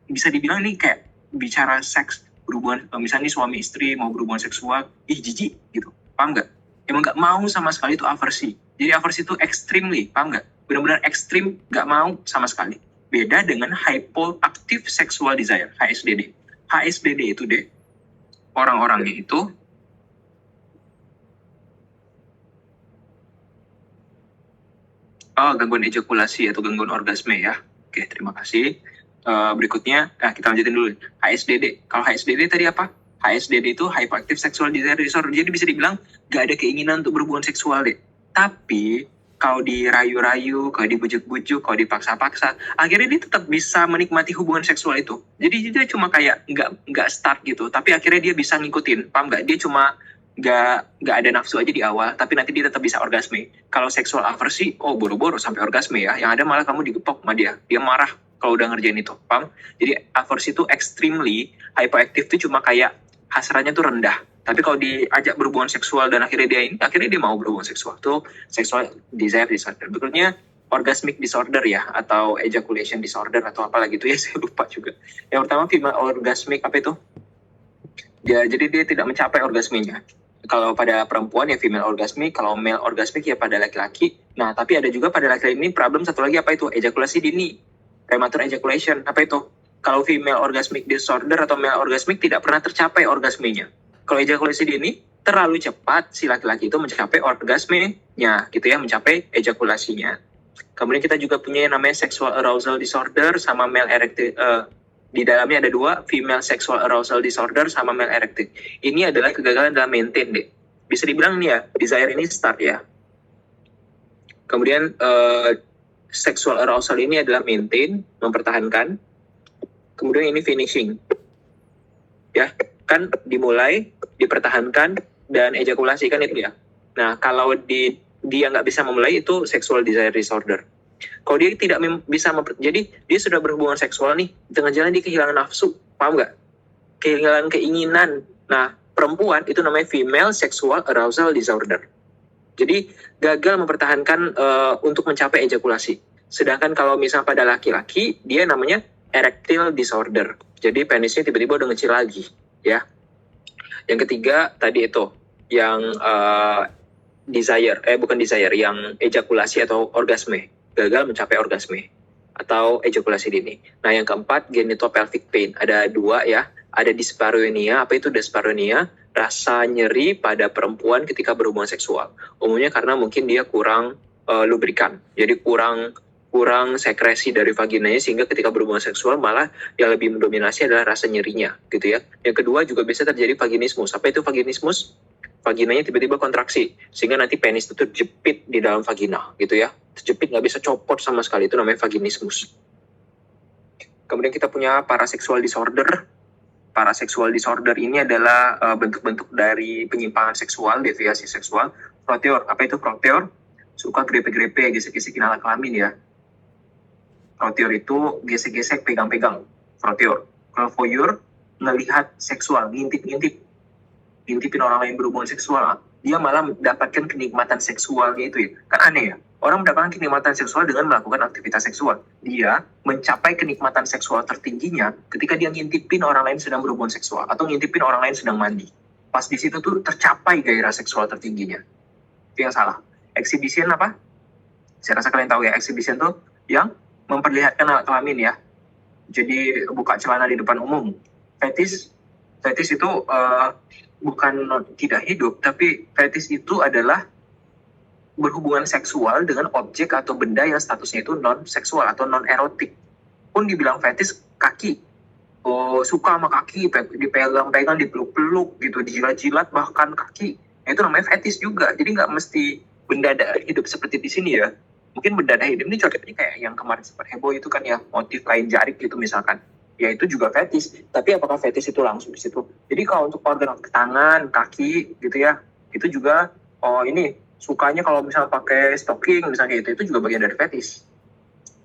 Bisa dibilang ini kayak bicara seks, berhubungan, misalnya suami istri mau berhubungan seksual, jijik gitu, paham gak? Emang gak mau sama sekali, itu aversi. Jadi aversi itu extremely, paham gak? Benar-benar ekstrim, gak mau sama sekali. Beda dengan hypoactive sexual desire, HSDD. HSDD itu deh, orang-orangnya itu gangguan ejakulasi atau gangguan orgasme ya. Oke, terima kasih. Berikutnya, kita lanjutin dulu. HSDD. Kalau HSDD tadi apa? HSDD itu hypoactive sexual desire disorder. Jadi bisa dibilang gak ada keinginan untuk berhubungan seksual deh. Tapi kalau dirayu-rayu, kalau dibujuk-bujuk, kalau dipaksa-paksa, akhirnya dia tetap bisa menikmati hubungan seksual itu. Jadi dia cuma kayak nggak start gitu, tapi akhirnya dia bisa ngikutin, paham nggak? Dia cuma nggak ada nafsu aja di awal, tapi nanti dia tetap bisa orgasme. Kalau seksual aversi, boro-boro sampai orgasme ya. Yang ada malah kamu digepok sama dia marah kalau udah ngerjain itu, paham? Jadi aversi itu extremely, hypoactive itu cuma kayak hasratnya tuh rendah. Tapi kalau diajak berhubungan seksual dan akhirnya dia mau berhubungan seksual, tuh sexual desire disorder. Berikutnya orgasmic disorder ya, atau ejaculation disorder atau apa lagi itu ya, saya lupa juga. Yang pertama female orgasmic apa itu? Jadi dia tidak mencapai orgasmenya. Kalau pada perempuan ya female orgasmic, kalau male orgasmic ya pada laki-laki. Nah, tapi ada juga pada laki-laki ini problem satu lagi apa itu? Ejakulasi dini, premature ejaculation. Apa itu? Kalau female orgasmic disorder atau male orgasmic tidak pernah tercapai orgasmenya. Kalau ejakulasi dini terlalu cepat si laki-laki itu mencapai orgasmenya, gitu ya, mencapai ejakulasinya. Kemudian kita juga punya yang namanya sexual arousal disorder sama male erectile. Di dalamnya ada dua, female sexual arousal disorder sama male erectile. Ini adalah kegagalan dalam maintain deh. Bisa dibilang nih ya, desire ini start ya. Kemudian sexual arousal ini adalah maintain, mempertahankan. Kemudian ini finishing. Ya, kan dimulai, dipertahankan, dan ejakulasi kan itu ya. Nah, kalau dia nggak bisa memulai itu sexual desire disorder. Kalau dia tidak bisa jadi dia sudah berhubungan seksual nih, di tengah jalan dia kehilangan nafsu, paham nggak? Kehilangan keinginan. Nah, perempuan itu namanya female sexual arousal disorder. Jadi gagal mempertahankan untuk mencapai ejakulasi. Sedangkan kalau misalnya pada laki-laki, dia namanya erectile disorder. Jadi penisnya tiba-tiba udah ngecil lagi, ya. Yang ketiga tadi itu yang yang ejakulasi atau orgasme, gagal mencapai orgasme atau ejakulasi dini. Nah, yang keempat genitopelvic pain. Ada dua ya, ada dyspareunia. Apa itu dyspareunia? Rasa nyeri pada perempuan ketika berhubungan seksual. Umumnya karena mungkin dia kurang lubrikan, jadi kurang sekresi dari vaginanya, sehingga ketika berhubungan seksual malah yang lebih mendominasi adalah rasa nyerinya, gitu ya. Yang kedua juga bisa terjadi vaginismus. Apa itu vaginismus? Vaginanya tiba-tiba kontraksi, sehingga nanti penis itu terjepit di dalam vagina, gitu ya. Terjepit, nggak bisa copot sama sekali, itu namanya vaginismus. Kemudian kita punya paraseksual disorder. Paraseksual disorder ini adalah bentuk-bentuk dari penyimpangan seksual, deviasi seksual. Proteor, apa itu proteor? Suka grepe-grepe, gesek-gesekin alat kelamin ya. Proteor itu gesek-gesek, pegang-pegang. Proteor. Kalau voyeur, ngelihat seksual, ngintip-ngintip. Ngintipin orang lain berhubungan seksual. Dia malah mendapatkan kenikmatan seksualnya itu ya. Kan aneh ya. Orang mendapatkan kenikmatan seksual dengan melakukan aktivitas seksual. Dia mencapai kenikmatan seksual tertingginya ketika dia ngintipin orang lain sedang berhubungan seksual. Atau ngintipin orang lain sedang mandi. Pas di situ tuh tercapai gairah seksual tertingginya. Itu yang salah. Exhibition apa? Saya rasa kalian tahu ya. Exhibition tuh yang memperlihatkan alat kelamin ya. Jadi buka celana di depan umum. Fetis itu bukan tidak hidup, tapi fetis itu adalah berhubungan seksual dengan objek atau benda yang statusnya itu non-seksual atau non-erotik. Pun dibilang fetis kaki. Oh, suka sama kaki, dipegang-pegang, dipeluk-peluk gitu, dijilat-jilat bahkan kaki. Itu namanya fetis juga. Jadi nggak mesti benda hidup seperti di sini ya. Mungkin benda hidup ini contohnya kayak yang kemarin sempat heboh itu kan ya, motif kain jarik gitu misalkan. Ya itu juga fetis. Tapi apakah fetis itu langsung di situ? Jadi kalau untuk organ tangan, kaki gitu ya, itu juga ini sukanya kalau misalnya pakai stocking misalnya itu juga bagian dari fetis.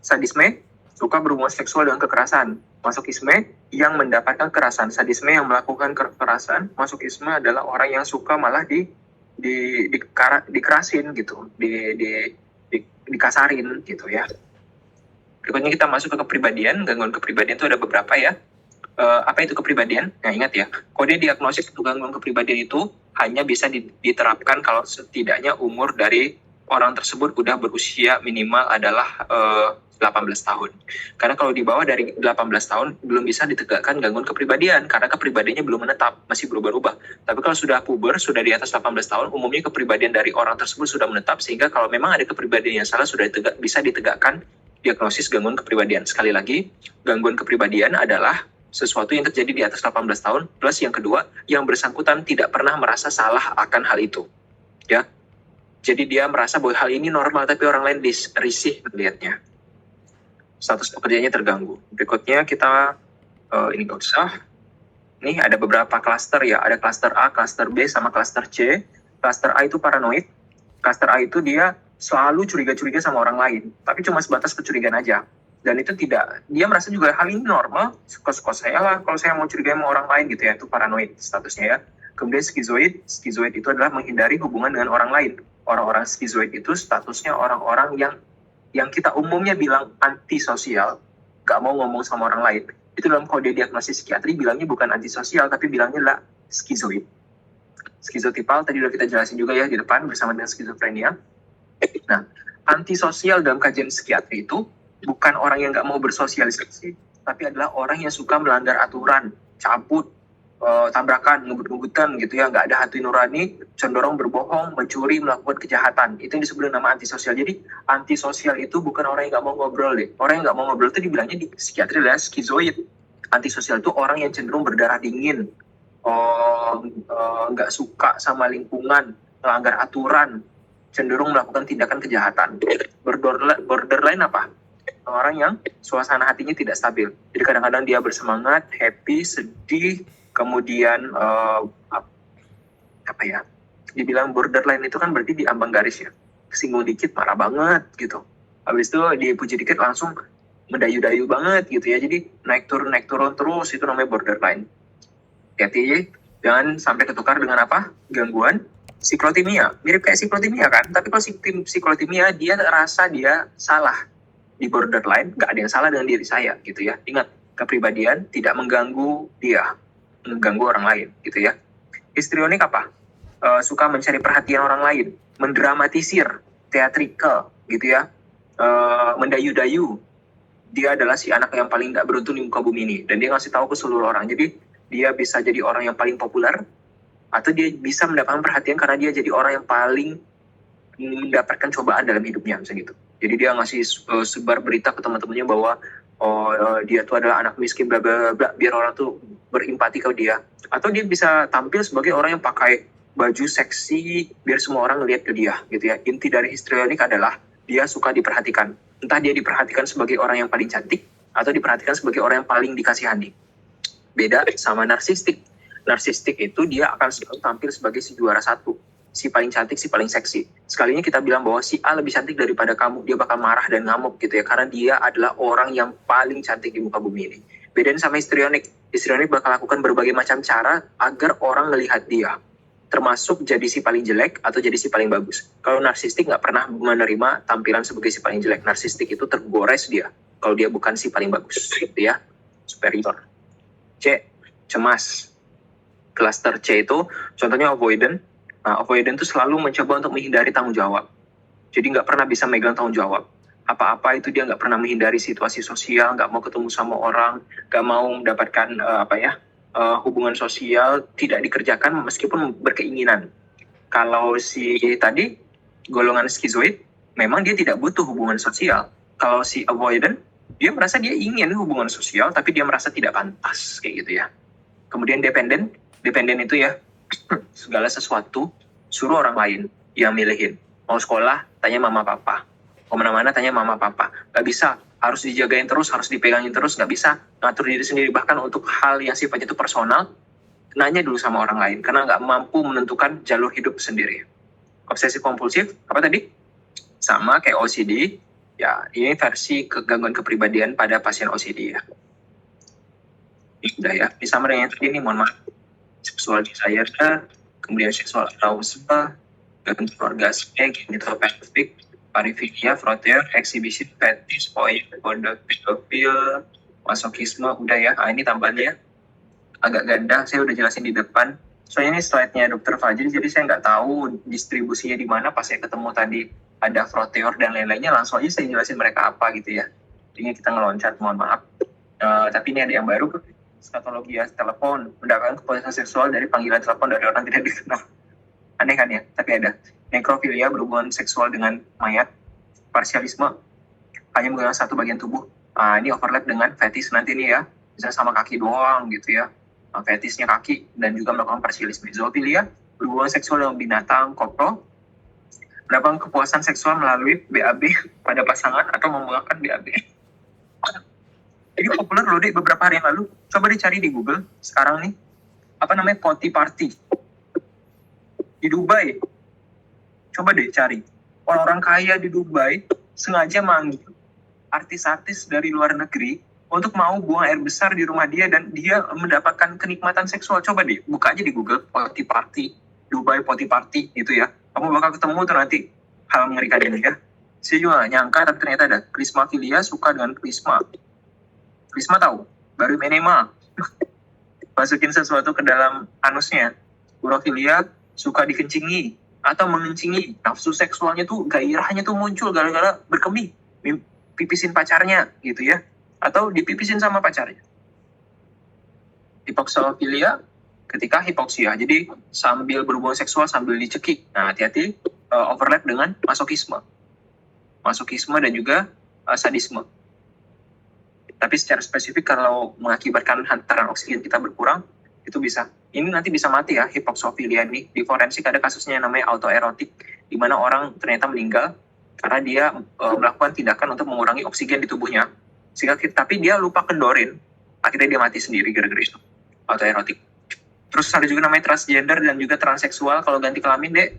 Sadisme, suka berhubungan seksual dengan kekerasan. Masokisme, yang mendapatkan kekerasan. Sadisme, yang melakukan kekerasan. Masokisme adalah orang yang suka malah dikerasin gitu, dikasarin gitu ya. Berikutnya kita masuk ke kepribadian. Gangguan kepribadian itu ada beberapa ya. Apa itu kepribadian? Nah, ingat ya, kode diagnosis untuk gangguan kepribadian itu hanya bisa diterapkan kalau setidaknya umur dari orang tersebut udah berusia minimal adalah 18 tahun. Karena kalau di bawah dari 18 tahun belum bisa ditegakkan gangguan kepribadian karena kepribadiannya belum menetap, masih berubah-ubah. Tapi kalau sudah puber, sudah di atas 18 tahun, umumnya kepribadian dari orang tersebut sudah menetap, sehingga kalau memang ada kepribadian yang salah sudah bisa ditegakkan diagnosis gangguan kepribadian. Sekali lagi, gangguan kepribadian adalah sesuatu yang terjadi di atas 18 tahun, plus yang kedua, yang bersangkutan tidak pernah merasa salah akan hal itu. Ya. Jadi dia merasa bahwa hal ini normal, tapi orang lain risih melihatnya. Status pekerjaannya terganggu. Berikutnya kita, ini nggak usah. Ini ada beberapa klaster ya. Ada klaster A, klaster B, sama klaster C. Klaster A itu paranoid. Klaster A itu dia selalu curiga-curiga sama orang lain. Tapi cuma sebatas kecurigaan aja. Dan itu tidak, dia merasa juga hal ini normal. Suka-suka saya lah kalau saya mau curiga sama orang lain gitu ya. Itu paranoid statusnya ya. Kemudian skizoid. Skizoid itu adalah menghindari hubungan dengan orang lain. Orang-orang skizoid itu statusnya orang-orang yang yang kita umumnya bilang antisosial, gak mau ngomong sama orang lain, itu dalam kode diagnosis psikiatri bilangnya bukan antisosial, tapi bilangnya lah skizoid. Skizotipal tadi udah kita jelasin juga ya di depan bersama dengan skizofrenia. Nah, antisosial dalam kajian psikiatri itu bukan orang yang gak mau bersosialisasi, tapi adalah orang yang suka melanggar aturan, cabut, tabrakan, ngebut-ngebutan gitu ya, nggak ada hati nurani, cenderung berbohong, mencuri, melakukan kejahatan. Itu yang disebut nama antisosial. Jadi antisosial itu bukan orang yang nggak mau ngobrol deh. Orang yang nggak mau ngobrol itu dibilangnya di psikiatri adalah skizoid. Antisosial itu orang yang cenderung berdarah dingin, nggak suka sama lingkungan, melanggar aturan, cenderung melakukan tindakan kejahatan. Borderline apa? Orang yang suasana hatinya tidak stabil. Jadi kadang-kadang dia bersemangat, happy, sedih, kemudian apa ya? Dibilang borderline itu kan berarti di ambang garis ya. Kesinggung dikit marah banget gitu. Habis itu dipuji dikit langsung mendayu-dayu banget gitu ya. Jadi naik turun terus, itu namanya borderline. Hati-hati, jangan sampai ketukar dengan apa? Gangguan siklotimia. Mirip kayak siklotimia kan? Tapi kalau siklotimia dia rasa dia salah. Di borderline nggak ada yang salah dengan diri saya gitu ya. Ingat, kepribadian tidak mengganggu dia, mengganggu orang lain gitu ya. Histrionik apa? Suka mencari perhatian orang lain, mendramatisir, teatrikal gitu ya, mendayu-dayu. Dia adalah si anak yang paling nggak beruntung di muka bumi ini, dan dia ngasih tahu ke seluruh orang. Jadi dia bisa jadi orang yang paling populer, atau dia bisa mendapatkan perhatian karena dia jadi orang yang paling mendapatkan cobaan dalam hidupnya, misalnya gitu. Jadi dia ngasih sebar berita ke teman-temannya bahwa dia tuh adalah anak miskin, bla bla bla, biar orang tuh berempati ke dia. Atau dia bisa tampil sebagai orang yang pakai baju seksi, biar semua orang ngeliat ke dia, gitu ya. Inti dari histrionik adalah dia suka diperhatikan. Entah dia diperhatikan sebagai orang yang paling cantik, atau diperhatikan sebagai orang yang paling dikasihani. Beda sama narsistik. Narsistik itu dia akan selalu tampil sebagai si juara satu, si paling cantik, si paling seksi. Sekalinya kita bilang bahwa si A lebih cantik daripada kamu, dia bakal marah dan ngamuk gitu ya, karena dia adalah orang yang paling cantik di muka bumi ini. Bedain sama histrionik. Histrionik bakal lakukan berbagai macam cara agar orang melihat dia, termasuk jadi si paling jelek atau jadi si paling bagus. Kalau narsistik nggak pernah menerima tampilan sebagai si paling jelek. Narsistik itu tergores dia kalau dia bukan si paling bagus gitu ya. Superior. C, cemas. Cluster C itu contohnya avoidant. Nah, avoidant itu selalu mencoba untuk menghindari tanggung jawab. Jadi nggak pernah bisa megang tanggung jawab. Apa-apa itu dia nggak pernah menghindari situasi sosial, nggak mau ketemu sama orang, nggak mau mendapatkan hubungan sosial, tidak dikerjakan meskipun berkeinginan. Kalau si tadi, golongan skizoid, memang dia tidak butuh hubungan sosial. Kalau si avoidant, dia merasa dia ingin hubungan sosial, tapi dia merasa tidak pantas, kayak gitu ya. Kemudian dependent itu ya, segala sesuatu suruh orang lain yang milihin. Mau sekolah, tanya mama papa. Mau mana-mana, tanya mama papa. Gak bisa, harus dijagain terus, harus dipegangin terus, gak bisa ngatur diri sendiri. Bahkan untuk hal yang sifatnya itu personal, nanya dulu sama orang lain, karena gak mampu menentukan jalur hidup sendiri. Obsesif kompulsif, apa tadi? Sama kayak OCD, ya ini versi gangguan kepribadian pada pasien OCD ya. Ini udah ya, ini sama dengan yang tadi nih, mohon maaf. Seksual desire, kemudian seksual arousal, gangguan orgasme, genitopelvic, paraphilia, frotter, exhibition, fetish, pedofil, masokisme, udah ya. Ini tambahannya agak ganda, saya udah jelasin di depan. Soalnya ini slide-nya Dr. Fajri, jadi saya nggak tahu distribusinya di mana. Pas saya ketemu tadi ada frotter dan lain-lainnya, langsung aja saya jelasin mereka apa gitu ya. Ini kita ngeloncat, mohon maaf. Tapi ini ada yang baru, skatologia telepon, mendapatkan kepuasan seksual dari panggilan telepon dari orang tidak dikenal. Aneh kan ya, tapi ada. Nekrofilia, berhubungan seksual dengan mayat. Parsialisme, hanya menggunakan satu bagian tubuh. Ini overlap dengan fetish nanti nih ya, bisa sama kaki doang gitu ya. Fetishnya kaki, dan juga melakukan parsialisme. Zoofilia, berhubungan seksual dengan binatang, kopro. Mendapatkan kepuasan seksual melalui BAB pada pasangan atau membuangkan BAB. Ini populer loh deh beberapa hari yang lalu. Coba dicari di Google sekarang nih. Apa namanya? Potty party. Di Dubai. Coba deh cari. Orang-orang kaya di Dubai sengaja manggil artis-artis dari luar negeri untuk mau buang air besar di rumah dia dan dia mendapatkan kenikmatan seksual. Coba deh, buka aja di Google. Potty party. Dubai potty party gitu ya. Kamu bakal ketemu tuh nanti hal mengerikan ini ya. Saya juga nggak nyangka, tapi ternyata ada. Krismaphilia suka dengan krisma. Krisma tahu? Baru enema. Masukin sesuatu ke dalam anusnya. Urofilia suka dikencingi atau mengencingi. Nafsu seksualnya tuh, gairahnya tuh muncul gara-gara berkemih. Pipisin pacarnya gitu ya. Atau dipipisin sama pacarnya. Hipoksofilia ketika hipoksia. Jadi sambil berhubungan seksual sambil dicekik. Nah, hati-hati overlap dengan masokisme. Masokisme dan juga sadisme. Tapi secara spesifik kalau mengakibatkan hantaran oksigen kita berkurang, itu bisa. Ini nanti bisa mati ya, hipoksofilia ini. Di forensik ada kasusnya yang namanya autoerotik, di mana orang ternyata meninggal karena dia melakukan tindakan untuk mengurangi oksigen di tubuhnya. Tapi dia lupa kendorin, akhirnya dia mati sendiri gara-gara itu. Autoerotik. Terus ada juga namanya transgender dan juga transseksual. Kalau ganti kelamin, dek,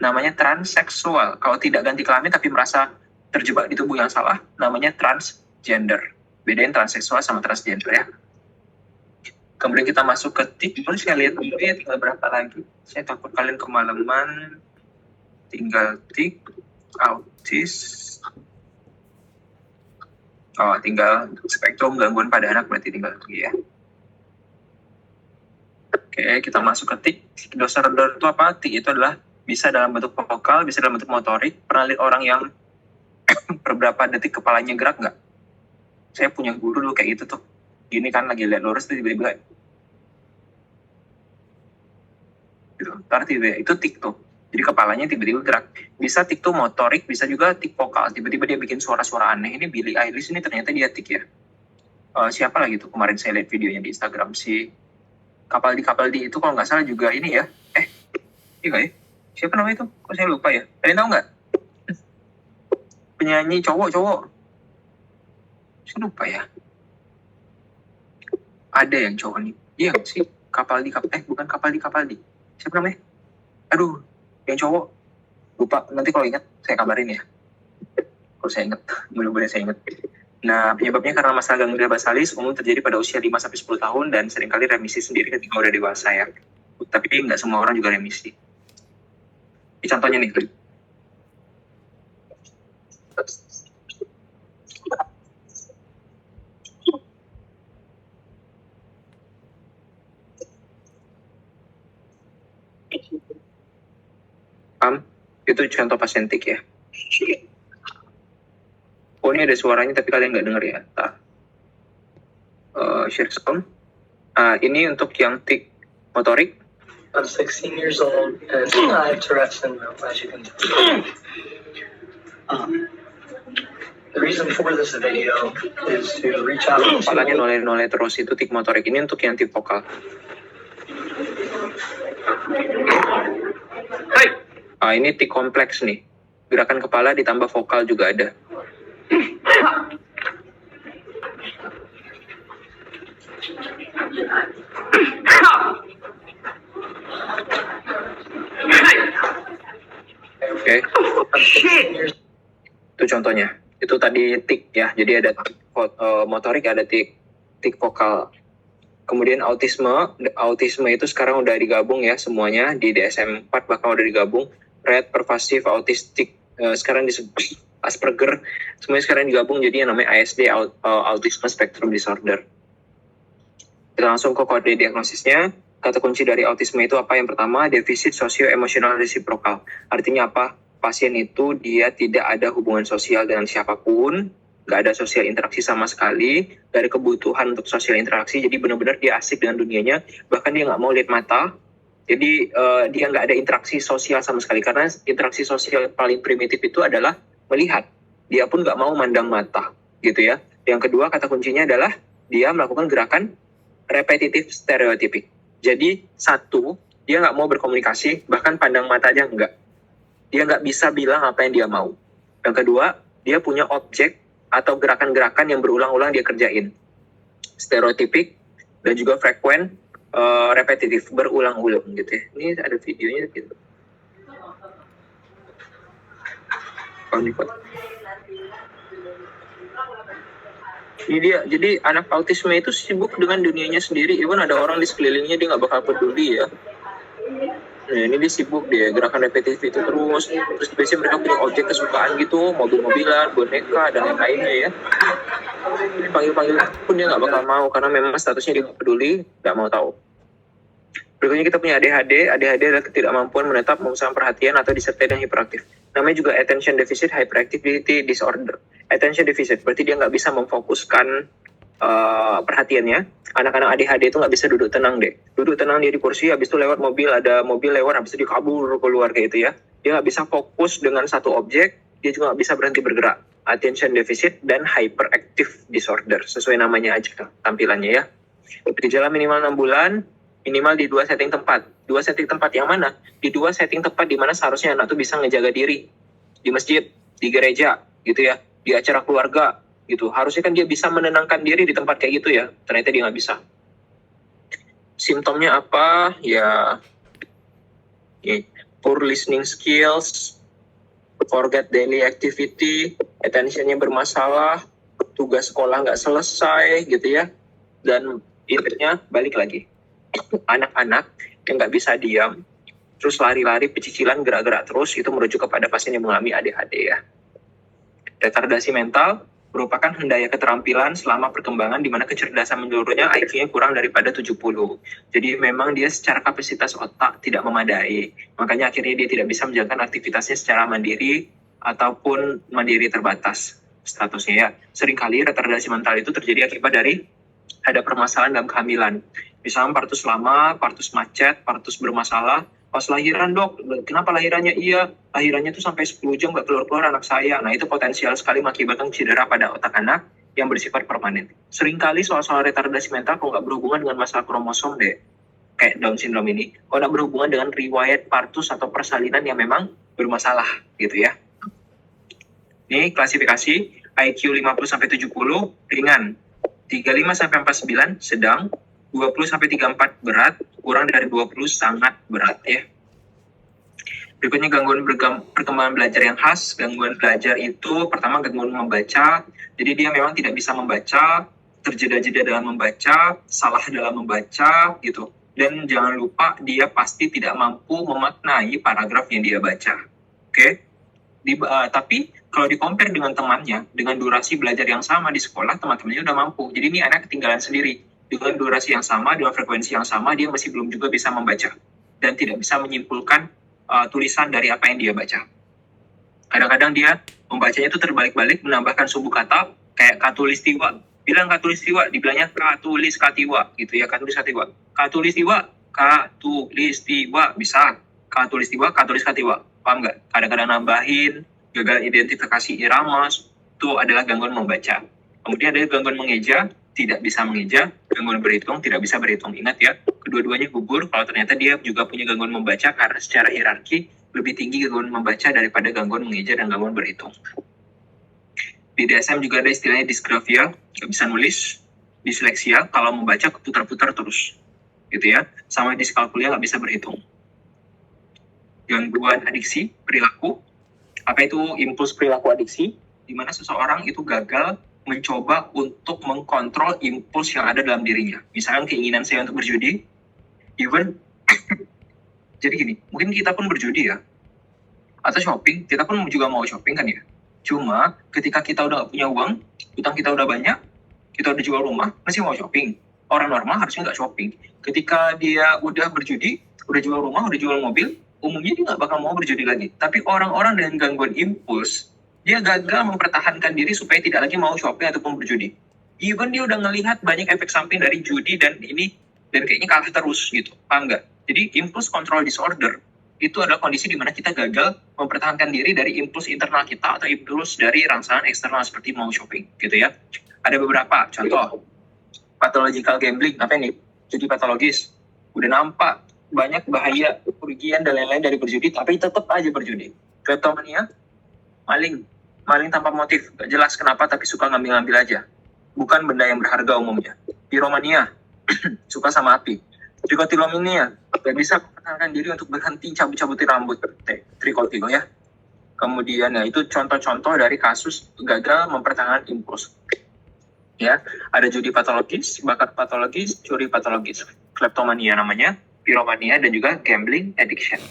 namanya transseksual. Kalau tidak ganti kelamin tapi merasa terjebak di tubuh yang salah, namanya transgender. Bedain transseksual sama transgender ya. Kemudian kita masuk ke tik. Saya lihat dulu ya, tinggal berapa lagi. Saya takut kalian kemalaman. Tinggal tik, autis. Oh, tinggal spektrum gangguan pada anak berarti tinggal lagi ya. Oke, kita masuk ke tik. Disorder itu apa? Tik itu adalah bisa dalam bentuk vokal, bisa dalam bentuk motorik. Pernah lihat orang yang beberapa detik kepalanya gerak nggak? Saya punya guru dulu kayak gitu tuh. Gini kan lagi lihat lurus tuh tiba-tiba. Gitu. Ntar tiba-tiba itu tik tuh. Jadi kepalanya tiba-tiba gerak. Bisa tik tuh motorik, bisa juga tik vokal. Tiba-tiba dia bikin suara-suara aneh. Ini Billie Eilish ini ternyata dia tik ya. Siapa lagi tuh kemarin saya lihat videonya di Instagram si Kapaldi itu kalau nggak salah juga ini ya. Iya nggak ya? Siapa namanya itu? Kok saya lupa ya? Kalian tahu nggak? Penyanyi cowok. Saya lupa ya. Ada yang cowok nih. Iya sih. Bukan Kapaldi. Siapa namanya? Aduh, yang cowok. Lupa. Nanti kalau ingat saya kabarin ya. Kalau saya ingat, mudah-mudahan saya ingat. Nah, penyebabnya karena masalah gangguan basalis umum terjadi pada usia 5-10 tahun dan seringkali remisi sendiri ketika udah dewasa ya. Tapi nggak semua orang juga remisi. Ini contohnya nih. Itu contoh pasien tik ya. Oh, ini ada suaranya tapi kalian nggak dengar ya. Share screen. Ini untuk yang tik motorik. I'm 16 years old and I have Tourette's syndrome, as you can tell. The reason for this video is to reach out to... Kepalanya noleh-noleh terus, itu tik motorik. Ini untuk yang tik vokal. Hai. Ini tik kompleks nih. Gerakan kepala ditambah vokal juga ada. Oke. Itu contohnya. Itu tadi tik ya. Jadi ada tik motorik, ada tik vokal. Kemudian autisme itu sekarang udah digabung ya semuanya di DSM-4 bahkan udah digabung. Rare pervasive autistic sekarang disebut Asperger, semuanya sekarang digabung jadi yang namanya ASD, Autism Spectrum Disorder. Kita langsung ke kode diagnosisnya. Kata kunci dari autisme itu apa? Yang pertama, defisit socio-emosional resiprokal. Artinya apa? Pasien itu dia tidak ada hubungan sosial dengan siapapun, nggak ada sosial interaksi sama sekali, nggak ada kebutuhan untuk sosial interaksi, jadi benar-benar dia asik dengan dunianya, bahkan dia nggak mau lihat mata, jadi dia nggak ada interaksi sosial sama sekali, karena interaksi sosial paling primitif itu adalah melihat, dia pun nggak mau mandang mata, gitu ya. Yang kedua, kata kuncinya adalah dia melakukan gerakan repetitif stereotipik. Jadi satu, dia nggak mau berkomunikasi, bahkan pandang mata aja nggak. Dia nggak bisa bilang apa yang dia mau. Yang kedua, dia punya objek atau gerakan-gerakan yang berulang-ulang dia kerjain. Stereotipik dan juga frekuen, repetitif, berulang-ulang gitu ya. Ini ada videonya gitu. Ini dia, jadi anak autisme itu sibuk dengan dunianya sendiri, even ada orang di sekelilingnya dia nggak bakal peduli ya. Nah, ini dia sibuk dia, gerakan repetitif itu terus biasanya mereka punya objek kesukaan gitu, mobil-mobilan, boneka, dan lain-lainnya ya. Dipanggil-panggil pun dia nggak bakal mau, karena memang statusnya dia nggak peduli, nggak mau tahu. Berikutnya kita punya ADHD. ADHD adalah ketidakmampuan menetap, memusatkan perhatian, atau disertai dengan hiperaktif. Namanya juga Attention Deficit Hyperactivity Disorder. Attention Deficit, berarti dia nggak bisa memfokuskan perhatiannya. Anak-anak ADHD itu nggak bisa duduk tenang deh. Duduk tenang dia di kursi, habis itu lewat mobil, ada mobil lewat, habis itu dia kabur keluar kayak gitu ya. Dia nggak bisa fokus dengan satu objek, dia juga nggak bisa berhenti bergerak. Attention Deficit dan Hyperactive Disorder, sesuai namanya aja tampilannya ya. Gejala minimal 6 bulan, minimal di 2 setting tempat. 2 setting tempat yang mana? Di 2 setting tempat di mana seharusnya anak tuh bisa ngejaga diri. Di masjid, di gereja, gitu ya. Di acara keluarga, gitu. Harusnya kan dia bisa menenangkan diri di tempat kayak gitu ya. Ternyata dia nggak bisa. Simptomnya apa? Ya, poor listening skills, forget daily activity, attention-nya bermasalah, tugas sekolah nggak selesai, gitu ya. Dan intinya balik lagi. Anak-anak yang nggak bisa diam, terus lari-lari, pecicilan, gerak-gerak terus, itu merujuk kepada pasien yang mengalami ADHD ya. Retardasi mental merupakan hendaya keterampilan selama perkembangan di mana kecerdasan menyeluruhnya IQ-nya kurang daripada 70. Jadi memang dia secara kapasitas otak tidak memadai. Makanya akhirnya dia tidak bisa menjalankan aktivitasnya secara mandiri ataupun mandiri terbatas statusnya ya. Seringkali retardasi mental itu terjadi akibat dari ada permasalahan dalam kehamilan. Misalnya partus lama, partus macet, partus bermasalah. Pas lahiran dok, kenapa lahirannya? Iya, lahirannya tuh sampai 10 jam gak keluar-keluar anak saya. Nah itu potensial sekali mengakibatkan cedera pada otak anak yang bersifat permanen. Seringkali soal-soal retardasi mental kalau nggak berhubungan dengan masalah kromosom deh, kayak Down syndrome ini, kalau nggak berhubungan dengan riwayat partus atau persalinan yang memang bermasalah gitu ya. Ini klasifikasi IQ 50-70 ringan, 35-49 sedang, 20-34 berat, kurang dari 20 sangat berat ya. Berikutnya gangguan perkembangan belajar yang khas. Gangguan belajar itu pertama gangguan membaca. Jadi dia memang tidak bisa membaca, terjeda-jeda dalam membaca, salah dalam membaca gitu. Dan jangan lupa dia pasti tidak mampu memaknai paragraf yang dia baca. Oke? Tapi kalau di-compare dengan temannya, dengan durasi belajar yang sama di sekolah, teman-temannya udah mampu. Jadi ini anak ketinggalan sendiri. Dengan durasi yang sama, dengan frekuensi yang sama, dia masih belum juga bisa membaca. Dan tidak bisa menyimpulkan tulisan dari apa yang dia baca. Kadang-kadang dia membacanya itu terbalik-balik, menambahkan subuh kata, kayak katulistiwa. Bilang katulistiwa, dibilangnya katuliskatiwa, gitu ya, katuliskatiwa. Katulistiwa, katulistiwa, bisa. Katulistiwa, katuliskatiwa. Paham nggak? Kadang-kadang nambahin, gagal identifikasi irama, itu adalah gangguan membaca. Kemudian ada gangguan mengeja, tidak bisa mengeja, gangguan berhitung, tidak bisa berhitung. Ingat ya, kedua-duanya gugur kalau ternyata dia juga punya gangguan membaca karena secara hierarki lebih tinggi gangguan membaca daripada gangguan mengeja dan gangguan berhitung. Di DSM juga ada istilahnya disgrafia, nggak bisa nulis, disleksia, kalau membaca keputar-putar terus, gitu ya. Sama diskalkulia nggak bisa berhitung. Gangguan adiksi, perilaku, apa itu impuls perilaku adiksi? Di mana seseorang itu gagal mencoba untuk mengkontrol impuls yang ada dalam dirinya. Misalnya keinginan saya untuk berjudi, even jadi gini, mungkin kita pun berjudi ya, atau shopping, kita pun juga mau shopping kan ya. Cuma ketika kita udah gak punya uang, utang kita udah banyak, kita udah jual rumah, masih mau shopping. Orang normal harusnya nggak shopping. Ketika dia udah berjudi, udah jual rumah, udah jual mobil, umumnya dia nggak bakal mau berjudi lagi. Tapi orang-orang dengan gangguan impuls, dia gagal mempertahankan diri supaya tidak lagi mau shopping ataupun berjudi. Even dia udah ngelihat banyak efek samping dari judi dan ini, dan kayaknya kalah terus gitu. Paham nggak? Jadi impulse control disorder itu adalah kondisi di mana kita gagal mempertahankan diri dari impuls internal kita atau impuls dari rangsangan eksternal seperti mau shopping gitu ya. Ada beberapa contoh. Pathological gambling, apa ini? Judi patologis. Udah nampak banyak bahaya, kerugian dan lain-lain dari berjudi, tapi tetap aja berjudi. Kleptomania, maling tanpa motif, gak jelas kenapa tapi suka ngambil-ngambil aja, bukan benda yang berharga umumnya. Piromania, suka sama api. Trikotilomania, gak bisa mempertahankan diri untuk berhenti cabut-cabutin rambut. Trikotilo ya. Kemudian ya itu contoh-contoh dari kasus gagal mempertahankan impuls. Ya, ada judi patologis, bakat patologis, curi patologis. Kleptomania namanya, piromania, dan juga gambling addiction.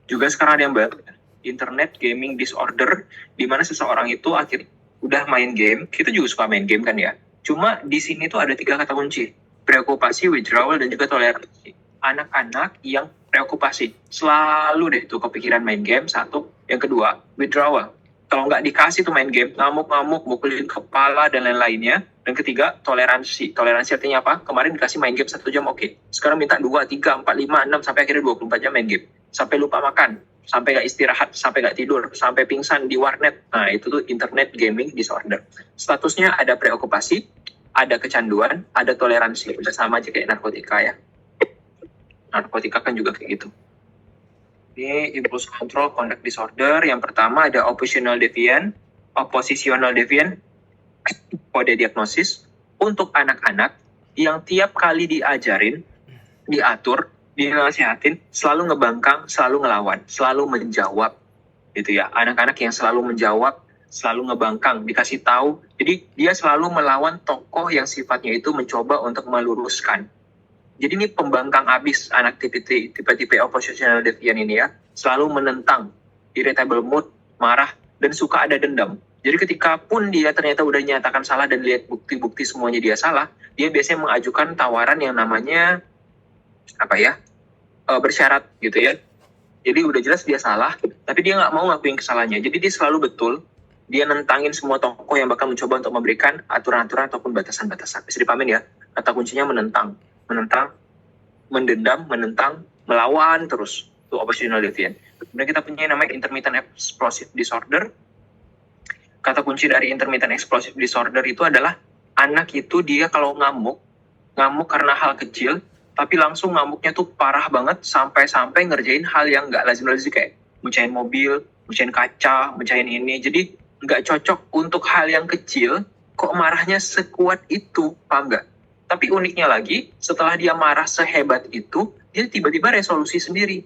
Juga sekarang ada yang baru, internet gaming disorder, di mana seseorang itu akhirnya udah main game. Kita juga suka main game kan ya. Cuma di sini tuh ada 3 kata kunci: preokupasi, withdrawal, dan juga toleransi. Anak-anak yang preokupasi selalu deh tuh kepikiran main game, satu. Yang kedua, withdrawal. Kalau nggak dikasih tuh main game, ngamuk-ngamuk, mukulin kepala, dan lain-lainnya. Dan ketiga, toleransi. Toleransi artinya apa? Kemarin dikasih main game 1 jam, oke. Sekarang minta 2, 3, 4, 5, 6, sampai akhirnya 24 jam main game. Sampai lupa makan, sampai nggak istirahat, sampai nggak tidur, sampai pingsan di warnet. Nah, itu tuh internet gaming disorder. Statusnya ada preokupasi, ada kecanduan, ada toleransi. Udah sama aja kayak narkotika ya. Narkotika kan juga kayak gitu. Ini impulse control conduct disorder. Yang pertama ada oppositional deviant, kode diagnosis untuk anak-anak yang tiap kali diajarin, diatur, dinasihatin, selalu ngebangkang, selalu ngelawan, selalu menjawab, gitu ya. Anak-anak yang selalu menjawab, selalu ngebangkang, dikasih tahu, jadi dia selalu melawan tokoh yang sifatnya itu mencoba untuk meluruskan. Jadi ini pembangkang abis anak tipe-tipe oppositional deviant ini ya, selalu menentang, irritable mood, marah, dan suka ada dendam. Jadi ketika pun dia ternyata udah nyatakan salah dan lihat bukti-bukti semuanya dia salah, dia biasanya mengajukan tawaran yang namanya bersyarat gitu ya. Jadi udah jelas dia salah, tapi dia nggak mau ngakuin kesalahannya. Jadi dia selalu betul, dia nentangin semua tokoh yang bakal mencoba untuk memberikan aturan-aturan ataupun batasan-batasan. Bisa dipahamin ya, kata kuncinya menentang, mendendam, menentang, melawan terus. Itu oppositional deviant. Kemudian kita punya yang namanya intermittent explosive disorder. Kata kunci dari intermittent explosive disorder itu adalah anak itu dia kalau ngamuk karena hal kecil, tapi langsung ngamuknya tuh parah banget sampai ngerjain hal yang nggak lazim-lazim, kayak mecahin mobil, mecahin kaca, mecahin ini. Jadi nggak cocok untuk hal yang kecil, kok marahnya sekuat itu, paham nggak? Tapi uniknya lagi, setelah dia marah sehebat itu, dia tiba-tiba resolusi sendiri.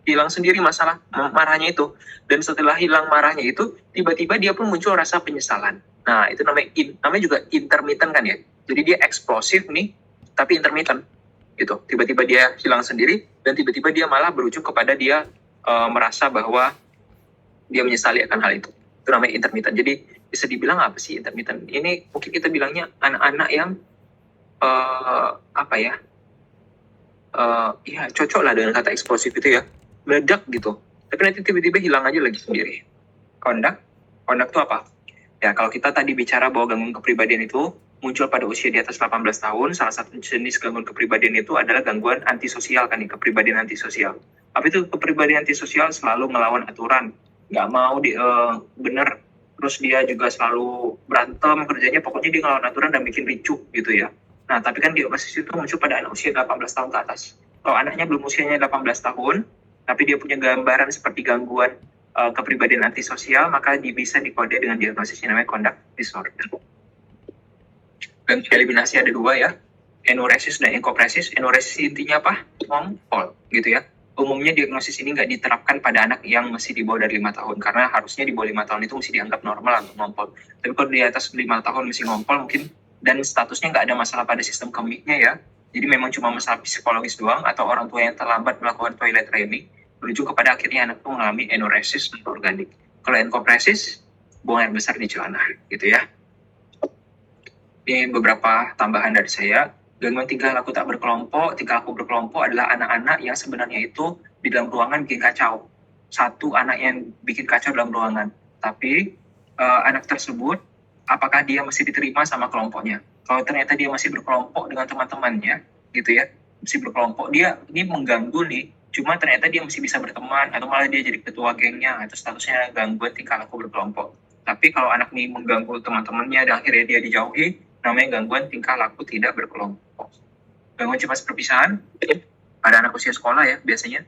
Hilang sendiri masalah marahnya itu. Dan setelah hilang marahnya itu, tiba-tiba dia pun muncul rasa penyesalan. Nah, itu namanya juga intermittent kan ya. Jadi dia eksplosif nih, tapi intermittent. Gitu. Tiba-tiba dia hilang sendiri, dan tiba-tiba dia malah berujung kepada dia merasa bahwa dia menyesali akan hal itu. Itu namanya intermittent. Jadi bisa dibilang apa sih intermittent? Ini mungkin kita bilangnya anak-anak yang cocok lah dengan kata eksplosif itu ya. Meledak gitu. Tapi nanti tiba-tiba hilang aja lagi sendiri. Conduct itu apa? Ya, kalau kita tadi bicara bahwa gangguan kepribadian itu muncul pada usia di atas 18 tahun, salah satu jenis gangguan kepribadian itu adalah gangguan antisosial kan nih, kepribadian antisosial. Apa itu kepribadian antisosial? Selalu melawan aturan, nggak mau bener, terus dia juga selalu berantem, kerjanya pokoknya dia ngelawan aturan dan bikin ricuh gitu ya. Nah, tapi kan diagnosis itu muncul pada anak usia 18 tahun ke atas. Kalau anaknya belum usianya 18 tahun, tapi dia punya gambaran seperti gangguan kepribadian antisosial, maka bisa dikode dengan diagnosis yang namanya conduct disorder. Gangguan eliminasi ada 2 ya, enuresis dan enkopresis. Enuresis intinya apa? Ngompol gitu ya. Umumnya diagnosis ini nggak diterapkan pada anak yang masih di bawah dari 5 tahun, karena harusnya di bawah 5 tahun itu mesti dianggap normal untuk ngompol. Tapi kalau di atas 5 tahun masih ngompol mungkin, dan statusnya nggak ada masalah pada sistem kemihnya ya, jadi memang cuma masalah psikologis doang, atau orang tua yang terlambat melakukan toilet training, berujung kepada akhirnya anak itu mengalami enuresis organik. Kalau enkopresis, buang air besar di celana gitu ya. Ini beberapa tambahan dari saya. Gangguan tingkah laku tak berkelompok. Tingkah laku berkelompok adalah anak-anak yang sebenarnya itu di dalam ruangan bikin kacau. Satu anak yang bikin kacau dalam ruangan. Tapi anak tersebut, apakah dia masih diterima sama kelompoknya? Kalau ternyata dia masih berkelompok dengan teman-temannya, gitu ya, masih berkelompok, dia ini mengganggu nih, cuma ternyata dia masih bisa berteman, atau malah dia jadi ketua gengnya, atau statusnya gangguan tingkah laku berkelompok. Tapi kalau anak ini mengganggu teman-temannya dan akhirnya dia dijauhi, namanya gangguan tingkah laku tidak berkelompok. Gangguan cemas perpisahan pada anak usia sekolah ya, biasanya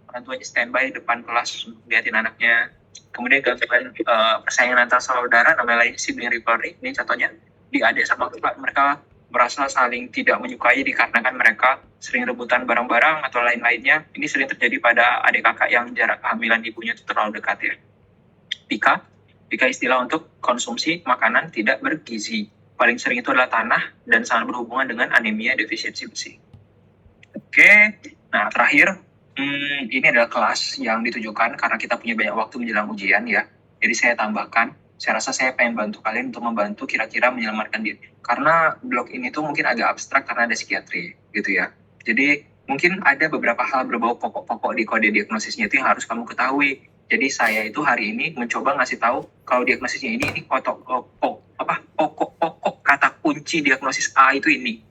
orang tuanya standby depan kelas untuk liatin anaknya. Kemudian gangguan persaingan antar saudara, namanya lain sibling rivalry. Ini contohnya di adik sama kakak, mereka merasa saling tidak menyukai dikarenakan mereka sering rebutan barang-barang atau lain-lainnya. Ini sering terjadi pada adik kakak yang jarak kehamilan ibunya itu terlalu dekat ya. Pika istilah untuk konsumsi makanan tidak bergizi. Paling sering itu adalah tanah dan sangat berhubungan dengan anemia defisiensi besi. Oke, nah terakhir, ini adalah kelas yang ditujukan karena kita punya banyak waktu menjelang ujian ya. Jadi saya tambahkan, saya rasa saya pengen bantu kalian untuk membantu kira-kira menyelamatkan diri. Karena blog ini tuh mungkin agak abstrak karena ada psikiatri gitu ya. Jadi mungkin ada beberapa hal berbau pokok-pokok di kode diagnosisnya itu yang harus kamu ketahui. Jadi saya itu hari ini mencoba ngasih tahu kalau diagnosisnya ini pokok kata kunci diagnosis A itu ini.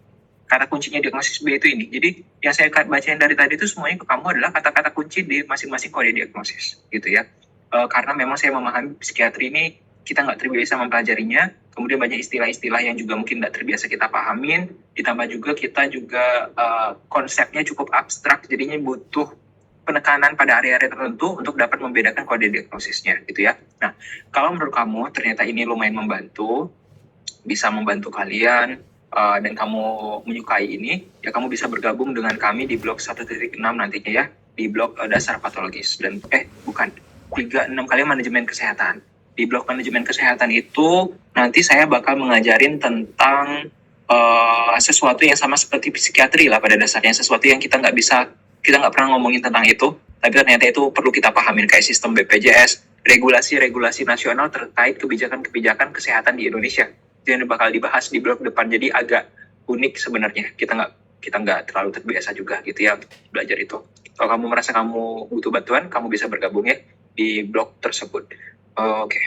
Kata kuncinya diagnosis B itu ini. Jadi yang saya bacain dari tadi itu semuanya ke kamu adalah kata-kata kunci di masing-masing kode diagnosis gitu ya. Karena memang saya memahami psikiatri ini kita nggak terbiasa mempelajarinya, kemudian banyak istilah-istilah yang juga mungkin nggak terbiasa kita pahamin, ditambah juga kita juga konsepnya cukup abstrak, jadinya butuh penekanan pada area-area tertentu untuk dapat membedakan kode diagnosisnya gitu ya. Nah, kalau menurut kamu ternyata ini lumayan membantu, bisa membantu kalian, dan kamu menyukai ini, ya kamu bisa bergabung dengan kami di blog 1.6 nantinya ya, di blog dasar patologis. Dan bukan, 36 kali manajemen kesehatan. Di blog manajemen kesehatan itu nanti saya bakal mengajarin tentang sesuatu yang sama seperti psikiatri lah pada dasarnya, sesuatu yang kita nggak pernah ngomongin tentang itu, tapi ternyata itu perlu kita pahamin, kayak sistem BPJS, regulasi-regulasi nasional terkait kebijakan-kebijakan kesehatan di Indonesia. Itu yang bakal dibahas di blog depan, jadi agak unik sebenarnya. Kita nggak terlalu terbiasa juga gitu ya belajar itu. Kalau kamu merasa kamu butuh bantuan, kamu bisa bergabung ya di blog tersebut. Oke.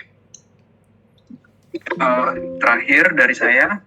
Terakhir dari saya,